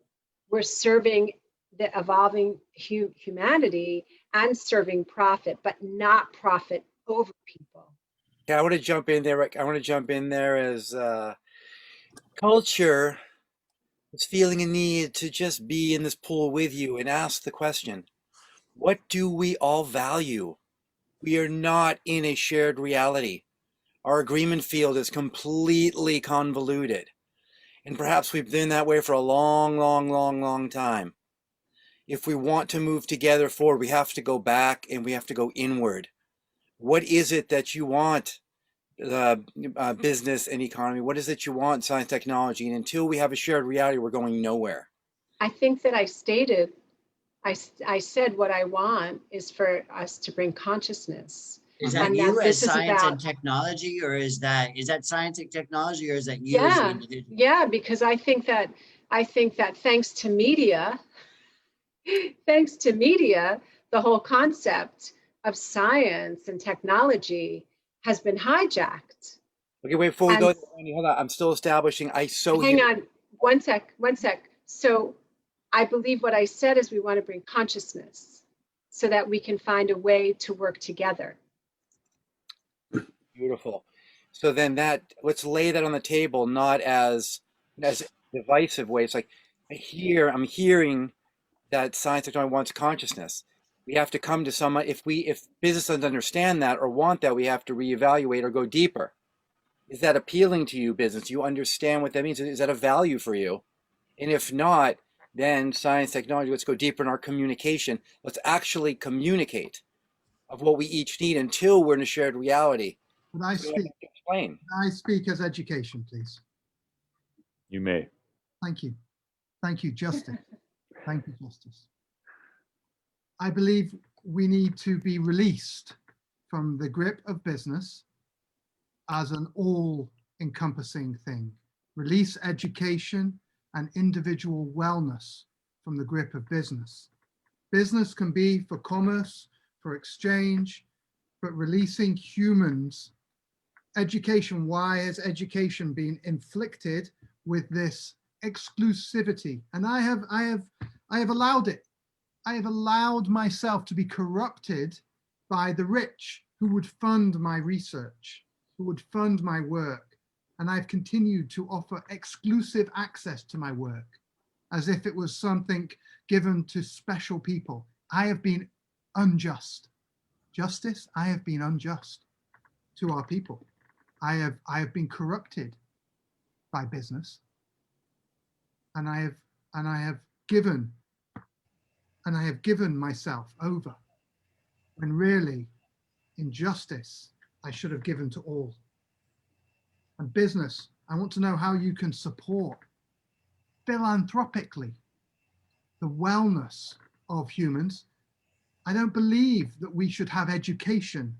the evolving humanity and serving profit, but not profit over people? Yeah, I want to jump in there as culture is feeling a need to just be in this pool with you and ask the question, what do we all value? We are not in a shared reality. Our agreement field is completely convoluted. And perhaps we've been that way for a long time. If we want to move together forward, we have to go back and we have to go inward. What is it that you want? Business and economy, what is it you want, science, technology? And until we have a shared reality, we're going nowhere. I think that I stated, I said what I want is for us to bring consciousness. Is that And you that as this is science and about, technology, or is that science and technology, or is that you as the yeah, individual? yeah, because I think that thanks to media, the whole concept of science and technology has been hijacked. Okay, wait, before we And go there, Wendy, hold on. I'm still establishing. I so hang hear. on, one sec. So I believe what I said is we want to bring consciousness so that we can find a way to work together. Beautiful. So then let's lay that on the table, not as divisive way. It's like I'm hearing that science technology wants consciousness. We have to come to someone. If business doesn't understand that or want that, we have to reevaluate or go deeper. Is that appealing to you, business? Do you understand what that means? Is that a value for you? And if not, then science, technology, let's go deeper in our communication. Let's actually communicate of what we each need until we're in a shared reality. Could I So I have speak? to explain. Can I speak as education, please? You may. Thank you. Thank you, Justice. Thank you, Justice. I believe we need to be released from the grip of business as an all-encompassing thing. Release education and individual wellness from the grip of business. Business can be for commerce, for exchange, but releasing humans. Education, why has education been inflicted with this exclusivity? And I have allowed it. I have allowed myself to be corrupted by the rich who would fund my research, who would fund my work. And I've continued to offer exclusive access to my work as if it was something given to special people. I have been unjust. Justice, I have been unjust to our people. I have been corrupted by business, and I have given myself over, when really, in justice, I should have given to all. And business, I want to know how you can support philanthropically the wellness of humans. I don't believe that we should have education.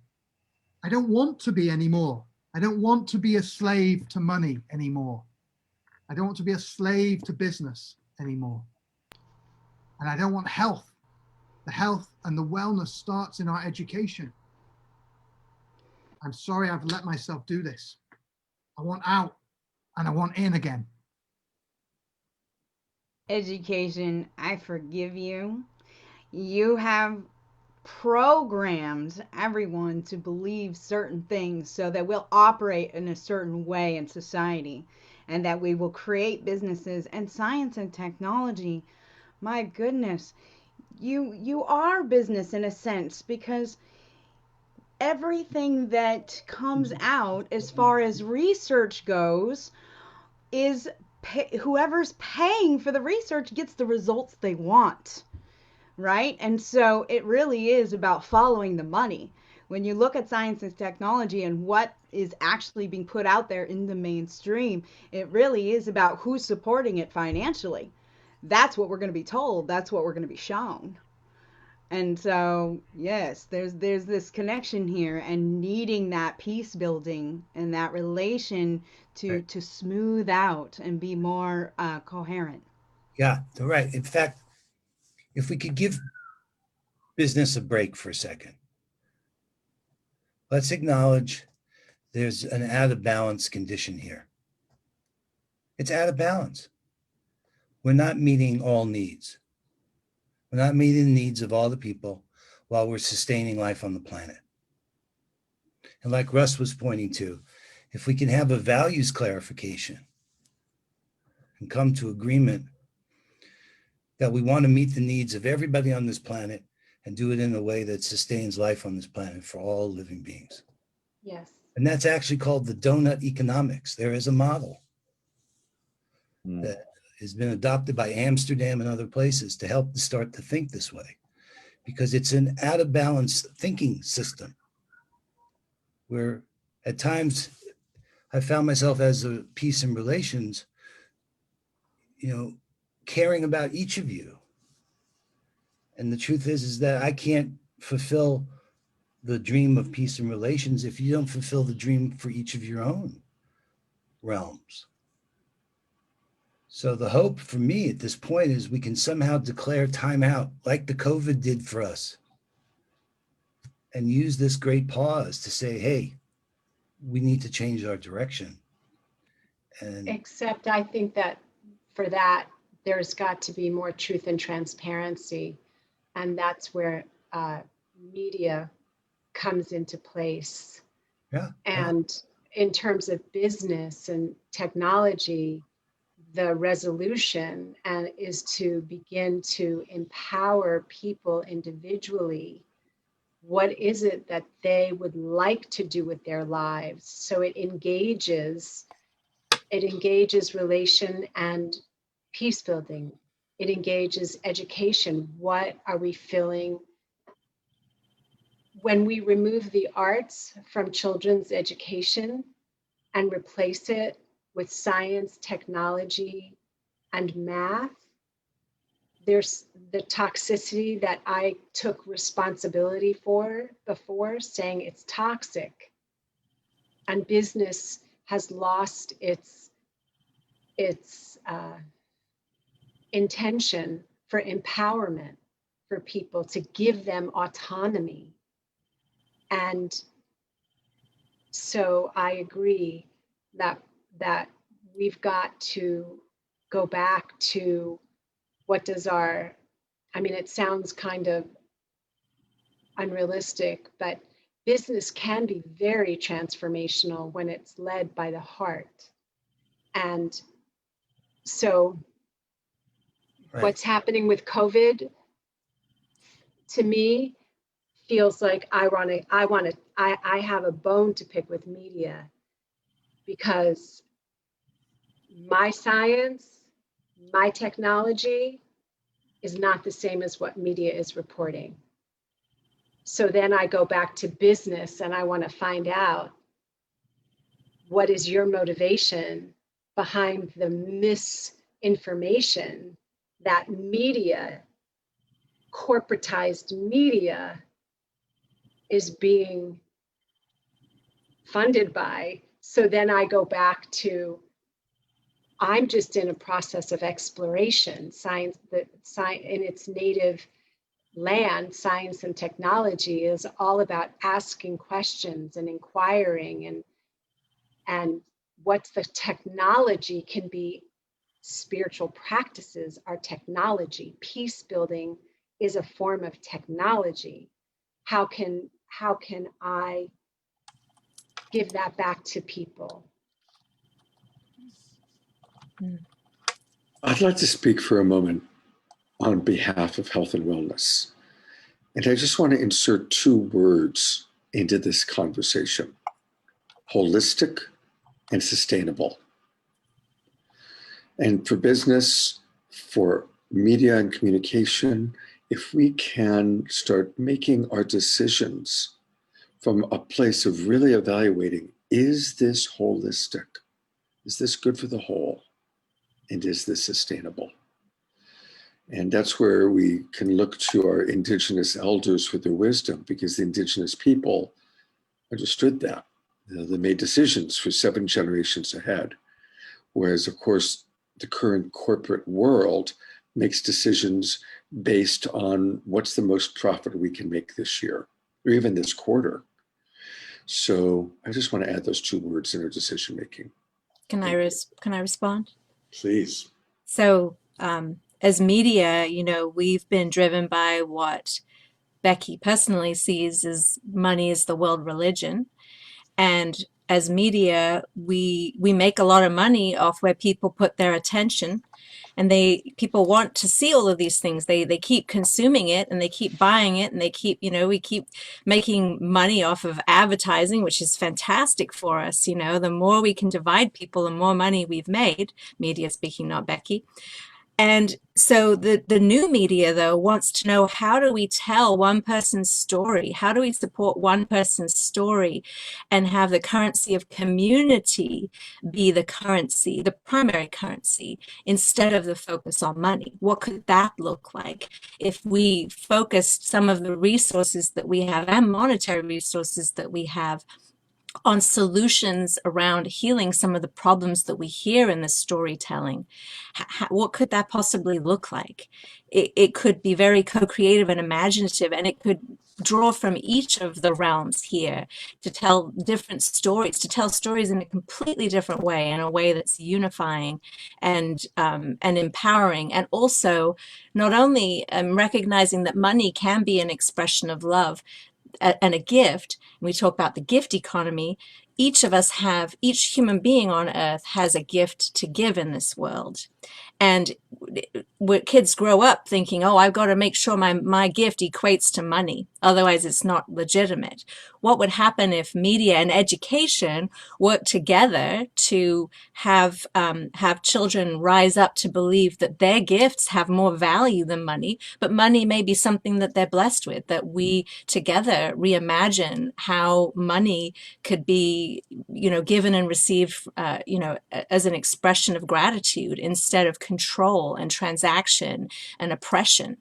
I don't want to be anymore. I don't want to be a slave to money anymore. I don't want to be a slave to business anymore. And I don't want health. The health and the wellness starts in our education. I'm sorry I've let myself do this. I want out and I want in again. Education, I forgive you. You have programmed everyone to believe certain things so that we'll operate in a certain way in society and that we will create businesses and science and technology. My goodness, you are business in a sense, because everything that comes out as far as research goes is whoever's paying for the research gets the results they want, right? And so it really is about following the money. When you look at science and technology and what is actually being put out there in the mainstream, it really is about who's supporting it financially. That's what we're going to be told. That's what we're going to be shown. And so, yes, there's this connection here, and needing that peace building and that relation to smooth out and be more coherent. Yeah, right. In fact, if we could give business a break for a second, let's acknowledge there's an out of balance condition here. It's out of balance. We're not meeting all needs. We're not meeting the needs of all the people while we're sustaining life on the planet. And like Russ was pointing to, if we can have a values clarification and come to agreement that we want to meet the needs of everybody on this planet and do it in a way that sustains life on this planet for all living beings. Yes. And that's actually called the donut economics. There is a model that has been adopted by Amsterdam and other places to help start to think this way, because it's an out of balance thinking system where at times I found myself as a peace and relations, caring about each of you. And the truth is that I can't fulfill the dream of peace and relations if you don't fulfill the dream for each of your own realms. So the hope for me at this point is we can somehow declare time out like the COVID did for us and use this great pause to say, hey, we need to change our direction. And Except I think that for that, there's got to be more truth and transparency. And that's where media comes into place. yeah, And in terms of business and technology, the resolution is to begin to empower people individually. What is it that they would like to do with their lives? So it engages relation and peace building. It engages education. What are we feeling? When we remove the arts from children's education and replace it with science, technology, and math, there's the toxicity that I took responsibility for before, saying it's toxic. And business has lost its intention for empowerment for people, to give them autonomy. And so I agree that we've got to go back to what does our, I mean, it sounds kind of unrealistic, but business can be very transformational when it's led by the heart. And so what's happening with COVID, to me, feels like I have a bone to pick with media, because my science, my technology is not the same as what media is reporting. So then I go back to business and I want to find out, what is your motivation behind the misinformation that media, corporatized media, is being funded by? So then I go back to, I'm just in a process of exploration. Science in its native land, science and technology is all about asking questions and inquiring, and what's the technology can be. Spiritual practices are technology. Peace building is a form of technology. How can I give that back to people? I'd like to speak for a moment on behalf of health and wellness. And I just want to insert two words into this conversation: holistic and sustainable. And for business, for media and communication, if we can start making our decisions from a place of really evaluating, is this holistic? Is this good for the whole? And is this sustainable? And that's where we can look to our indigenous elders for their wisdom, because the indigenous people understood that. They made decisions for 7 generations ahead. Whereas, of course, the current corporate world makes decisions based on what's the most profit we can make this year, or even this quarter. So I just want to add those 2 words in our decision making. Can I respond? Please. So as media, we've been driven by what Becky personally sees as money is the world religion. And as media, we make a lot of money off where people put their attention, and people want to see all of these things. They keep consuming it, and they keep buying it, and they keep, we keep making money off of advertising, which is fantastic for us. The more we can divide people, the more money we've made, media speaking, not Becky. And so the new media, though, wants to know, how do we tell one person's story? How do we support one person's story and have the currency of community be the currency, the primary currency, instead of the focus on money? What could that look like if we focused some of the resources that we have and monetary resources that we have on solutions around healing some of the problems that we hear in the storytelling? What could that possibly look like? It could be very co-creative and imaginative, and it could draw from each of the realms here to tell different stories, to tell stories in a completely different way, in a way that's unifying and empowering, and also not only recognizing that money can be an expression of love and a gift. We talk about the gift economy. Each human being on earth has a gift to give in this world. And kids grow up thinking, oh, I've got to make sure my gift equates to money, otherwise it's not legitimate. What would happen if media and education work together to have children rise up to believe that their gifts have more value than money, but money may be something that they're blessed with, that we together reimagine how money could be, given and received, as an expression of gratitude instead of control and transaction and oppression.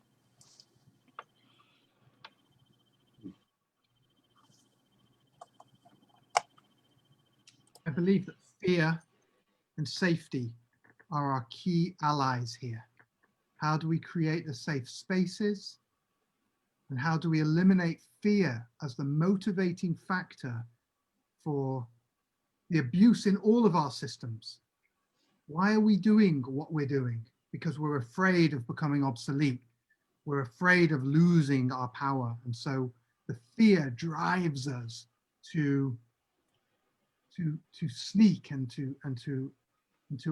I believe that fear and safety are our key allies here. How do we create the safe spaces? And how do we eliminate fear as the motivating factor for the abuse in all of our systems? Why are we doing what we're doing? Because we're afraid of becoming obsolete. We're afraid of losing our power. And so the fear drives us to sneak and to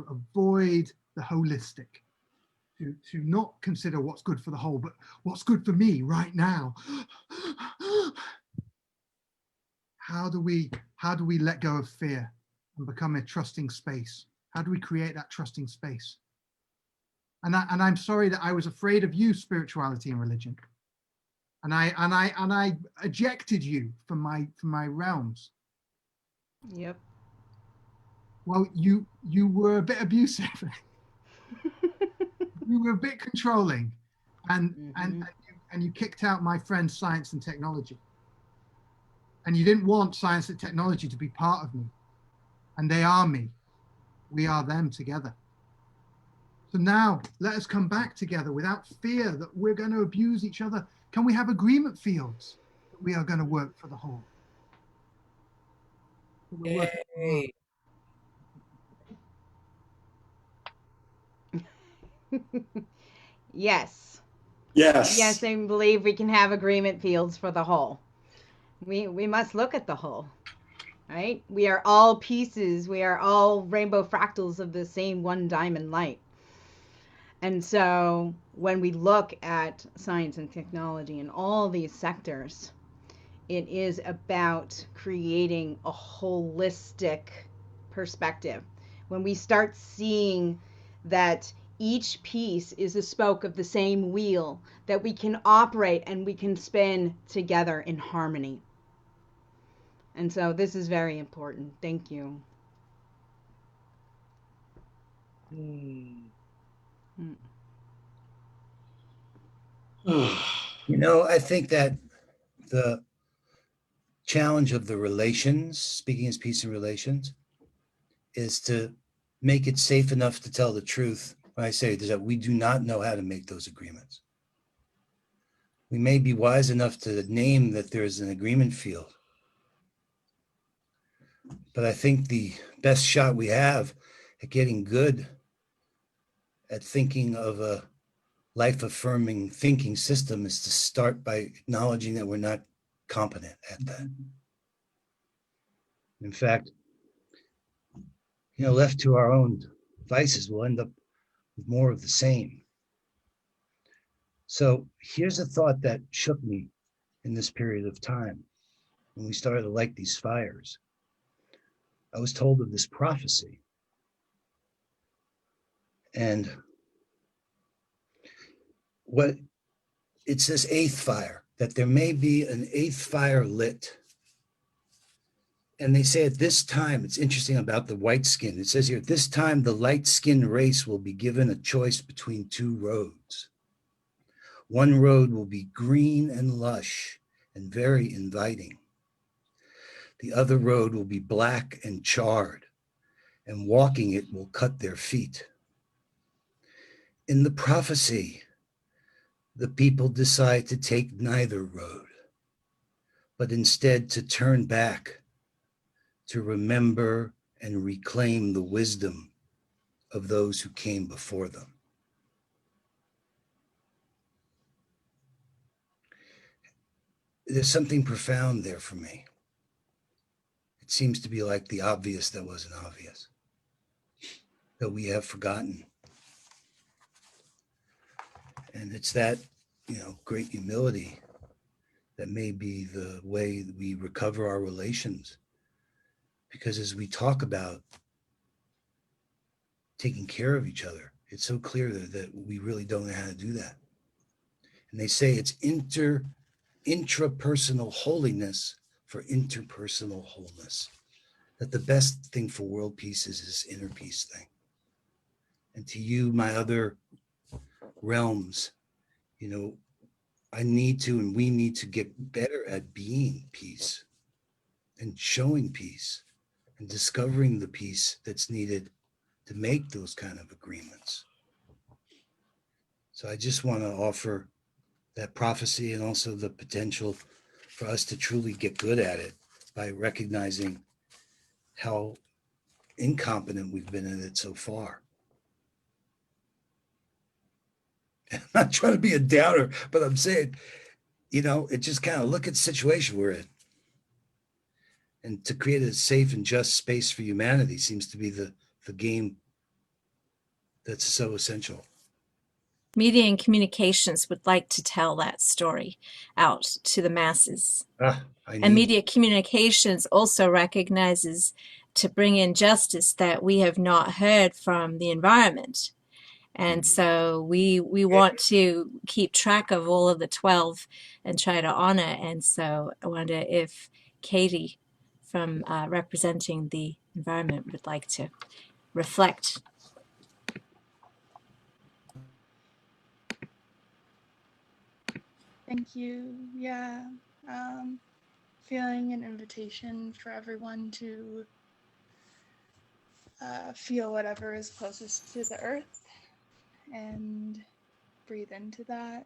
avoid the holistic, to not consider what's good for the whole, but what's good for me right now. How do we let go of fear and become a trusting space? How do we create that trusting space? And I'm sorry that I was afraid of you, spirituality and religion, and I ejected you from my realms. Yep. Well, you were a bit abusive. You were a bit controlling, and you kicked out my friend Science and Technology. And you didn't want Science and Technology to be part of me. And they are me. We are them together. So now let us come back together without fear that we're going to abuse each other. Can we have agreement fields that we are going to work for the whole? Yay. Yes. Yes. Yes, I believe we can have agreement fields for the whole. We must look at the whole, right? We are all pieces. We are all rainbow fractals of the same one diamond light. And so when we look at science and technology in all these sectors, it is about creating a holistic perspective. When we start seeing that each piece is a spoke of the same wheel that we can operate and we can spin together in harmony. And so this is very important. Thank you. I think that the challenge of the relations, speaking as peace and relations, is to make it safe enough to tell the truth. When I say that we do not know how to make those agreements. We may be wise enough to name that there is an agreement field. But I think the best shot we have at getting good at thinking of a life-affirming thinking system is to start by acknowledging that we're not competent at that. In fact, left to our own vices, we'll end up with more of the same. So here's a thought that shook me in this period of time when we started to light these fires. I was told of this prophecy. And what it says, eighth fire, that there may be an eighth fire lit. And they say at this time, it's interesting about the white skin. It says here, at this time, the light skinned race will be given a choice between two roads. One road will be green and lush and very inviting. The other road will be black and charred, and walking it will cut their feet. In the prophecy, the people decide to take neither road, but instead to turn back, to remember and reclaim the wisdom of those who came before them. There's something profound there for me. It seems to be like the obvious that wasn't obvious, that we have forgotten. And it's that, great humility that may be the way that we recover our relations. Because as we talk about taking care of each other, it's so clear that we really don't know how to do that. And they say it's intrapersonal holiness for interpersonal wholeness. That the best thing for world peace is this inner peace thing. And to you, my other realms, I need to, and we need to get better at being peace and showing peace and discovering the peace that's needed to make those kind of agreements. So I just want to offer that prophecy and also the potential for us to truly get good at it by recognizing how incompetent we've been at it so far. I'm not trying to be a downer, but I'm saying, it just kind of look at the situation we're in. And to create a safe and just space for humanity seems to be the game that's so essential. Media and communications would like to tell that story out to the masses. And media communications also recognizes to bring in justice that we have not heard from the environment. And so we want to keep track of all of the 12 and try to honor. And so I wonder if Katie from representing the environment would like to reflect. Thank you. Yeah. Feeling an invitation for everyone to feel whatever is closest to the earth and breathe into that.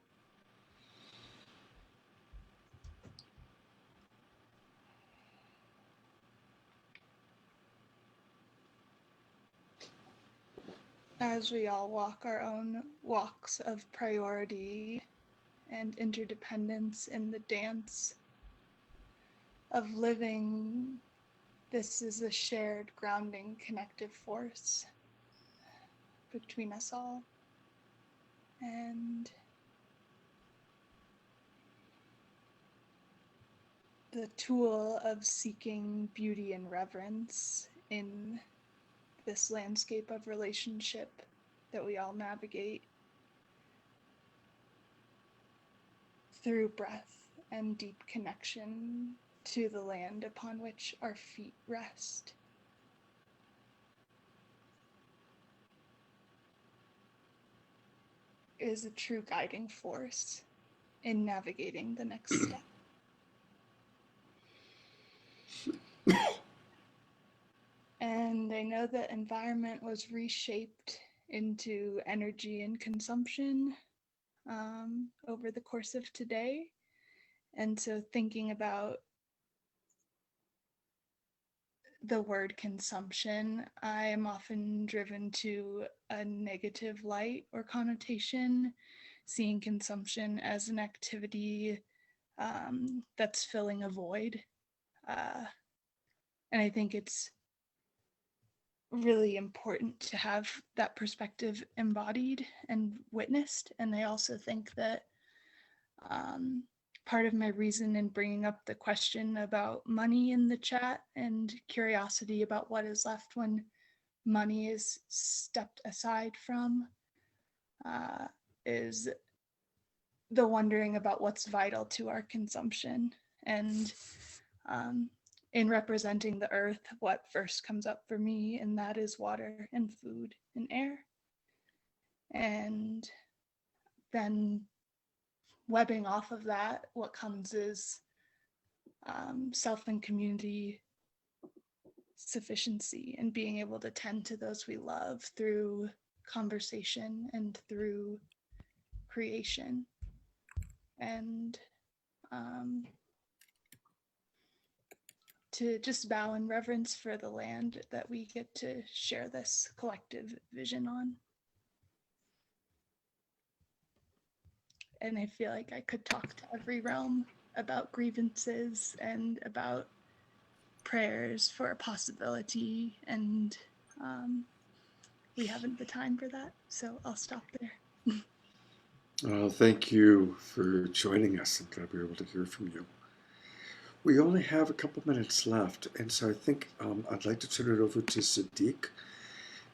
As we all walk our own walks of priority and interdependence in the dance of living, this is a shared grounding connective force between us all. And the tool of seeking beauty and reverence in this landscape of relationship that we all navigate through breath and deep connection to the land upon which our feet rest. Is a true guiding force in navigating the next step. And I know that environment was reshaped into energy and consumption over the course of today. And so thinking about the word consumption, I am often driven to a negative light or connotation, seeing consumption as an activity that's filling a void. And I think it's really important to have that perspective embodied and witnessed. And I also think that part of my reason in bringing up the question about money in the chat and curiosity about what is left when money is stepped aside from is the wondering about what's vital to our consumption. And in representing the earth, what first comes up for me, and that is water and food and air. And then webbing off of that, what comes is self and community sufficiency, and being able to tend to those we love through conversation and through creation. And to just bow in reverence for the land that we get to share this collective vision on. And I feel like I could talk to every realm about grievances and about prayers for a possibility, and we haven't the time for that, so I'll stop there. Well, thank you for joining us. I'm glad we were able to hear from you. We only have a couple minutes left, and so I think I'd like to turn it over to Sadiq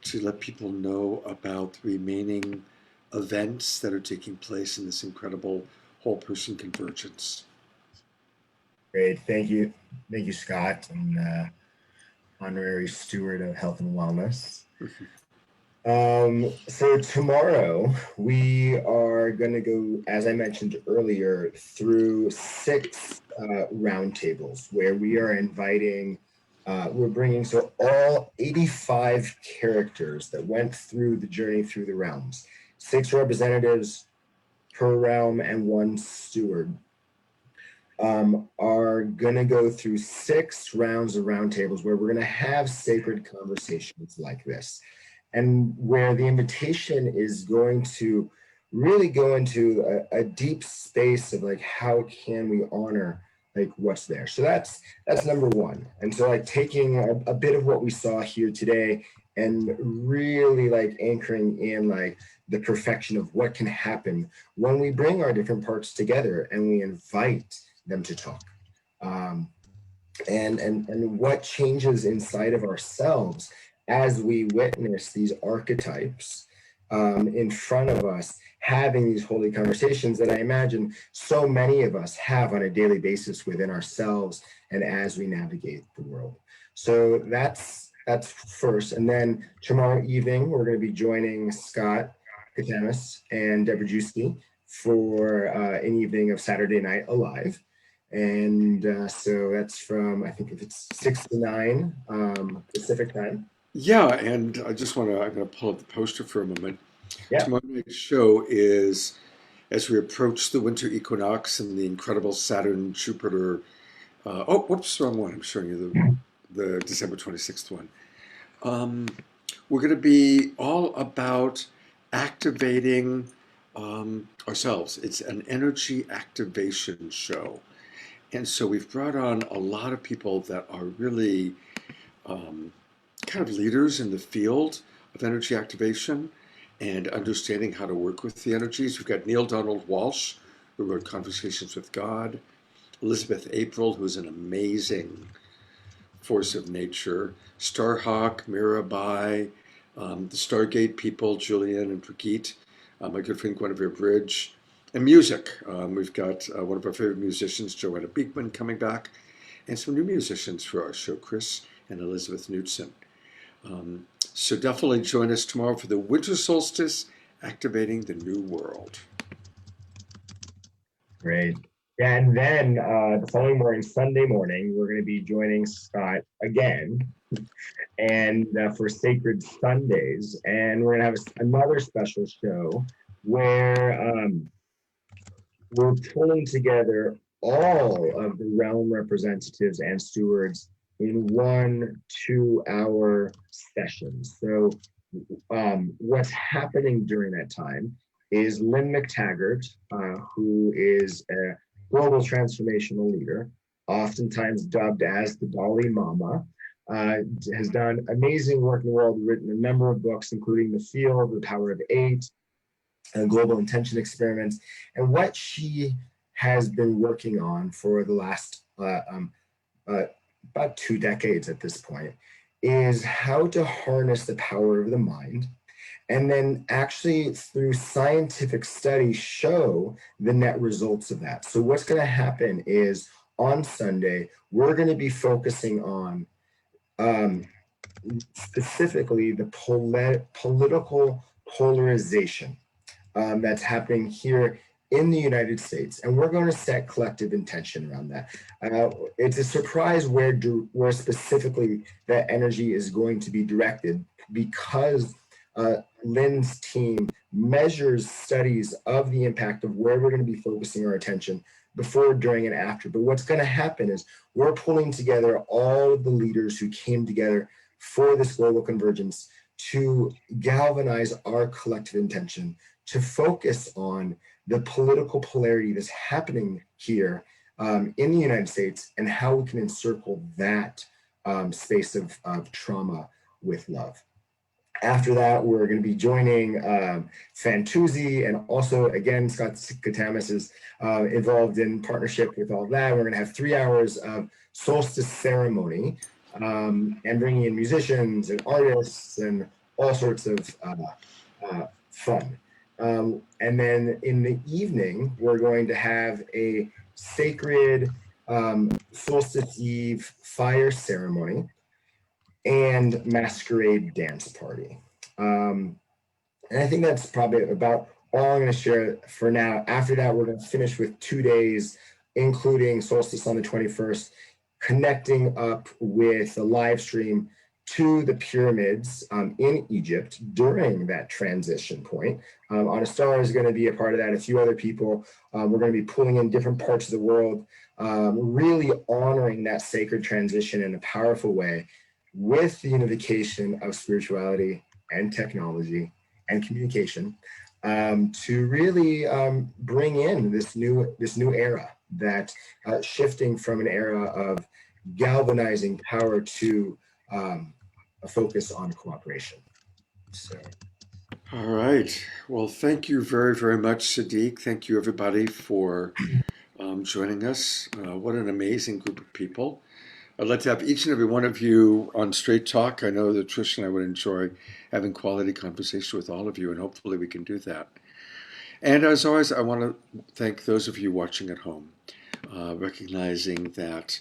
to let people know about the remaining events that are taking place in this incredible Whole Person Convergence. Great, thank you, Scott, and honorary steward of health and wellness. So tomorrow we are going to go, as I mentioned earlier, through 6 roundtables where we are inviting, we're bringing, so all 85 characters that went through the journey through the realms, 6 representatives per realm and 1 steward, are going to go through 6 rounds of roundtables where we're going to have sacred conversations like this. And where the invitation is going to really go into a deep space of like, how can we honor like what's there? So that's number 1. And so like taking a bit of what we saw here today and really like anchoring in like the perfection of what can happen when we bring our different parts together and we invite them to talk. And what changes inside of ourselves as we witness these archetypes in front of us, having these holy conversations that I imagine so many of us have on a daily basis within ourselves and as we navigate the world. So that's first. And then tomorrow evening, we're going to be joining Scott Katamis and Deborah Juski for an evening of Saturday Night Alive. And so that's from, I think if it's 6 to 9 Pacific time. Yeah, and I'm going to pull up the poster for a moment. Yeah. Tomorrow night's show is as we approach the winter equinox and the incredible Saturn Jupiter. Whoops, wrong one. I'm showing you the December 26th one. We're going to be all about activating ourselves. It's an energy activation show. And so we've brought on a lot of people that are really kind of leaders in the field of energy activation and understanding how to work with the energies. We've got Neil Donald Walsh, who wrote Conversations with God, Elizabeth April, who's an amazing force of nature, Starhawk, Mirabai, the Stargate people, Julian and Brigitte, my good friend Guinevere Bridge, and music. We've got one of our favorite musicians, Joanna Beekman, coming back, and some new musicians for our show, Chris and Elizabeth Knudsen. So definitely join us tomorrow for the winter solstice, activating the new world. Great. And then the following morning, Sunday morning, we're going to be joining Scott again, and for Sacred Sundays, and we're going to have another special show where we're pulling together all of the realm representatives and stewards in 1 2-hour session. So what's happening during that time is Lynn McTaggart, who is a global transformational leader, oftentimes dubbed as the Dalai Mama, has done amazing work in the world, written a number of books, including The Field, The Power of 8, Global Intention Experiments. And what she has been working on for the last about 2 decades at this point is how to harness the power of the mind and then actually through scientific studies show the net results of that. So what's going to happen is on Sunday, we're going to be focusing on specifically the political polarization that's happening here in the United States, and we're going to set collective intention around that. It's a surprise where specifically that energy is going to be directed, because Lynn's team measures studies of the impact of where we're going to be focusing our attention before, during, and after. But what's going to happen is we're pulling together all of the leaders who came together for this global convergence to galvanize our collective intention, to focus on the political polarity that's happening here in the United States, and how we can encircle that space of trauma with love. After that, we're going to be joining Fantuzzi, and also, again, Scott Katamis is involved in partnership with all that. We're going to have 3 hours of solstice ceremony, and bringing in musicians and artists and all sorts of fun. And then in the evening, we're going to have a sacred solstice eve fire ceremony and masquerade dance party. And I think that's probably about all I'm going to share for now. After that, we're going to finish with 2 days, including solstice on the 21st, connecting up with a live stream to the pyramids in Egypt during that transition point. Anastar is going to be a part of that, a few other people. We're going to be pulling in different parts of the world, really honoring that sacred transition in a powerful way, with the unification of spirituality and technology and communication, to really bring in this new era, that shifting from an era of galvanizing power to a focus on cooperation. So. All right. Well, thank you very, very much, Sadiq. Thank you, everybody, for joining us. What an amazing group of people. I'd like to have each and every one of you on Straight Talk. I know that Trish and I would enjoy having quality conversation with all of you, and hopefully we can do that. And as always, I want to thank those of you watching at home, recognizing that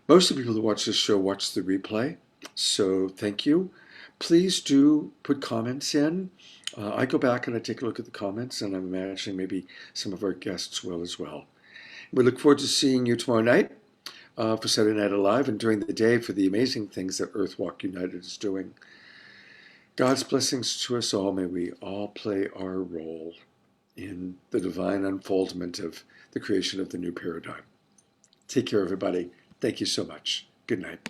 most of the people who watch this show watch the replay. So thank you. Please do put comments in. I go back and I take a look at the comments, and I'm imagining maybe some of our guests will as well. We look forward to seeing you tomorrow night for Saturday Night Alive, and during the day for the amazing things that Earthwalk United is doing. God's blessings to us all. May we all play our role in the divine unfoldment of the creation of the new paradigm. Take care, everybody. Thank you so much. Good night.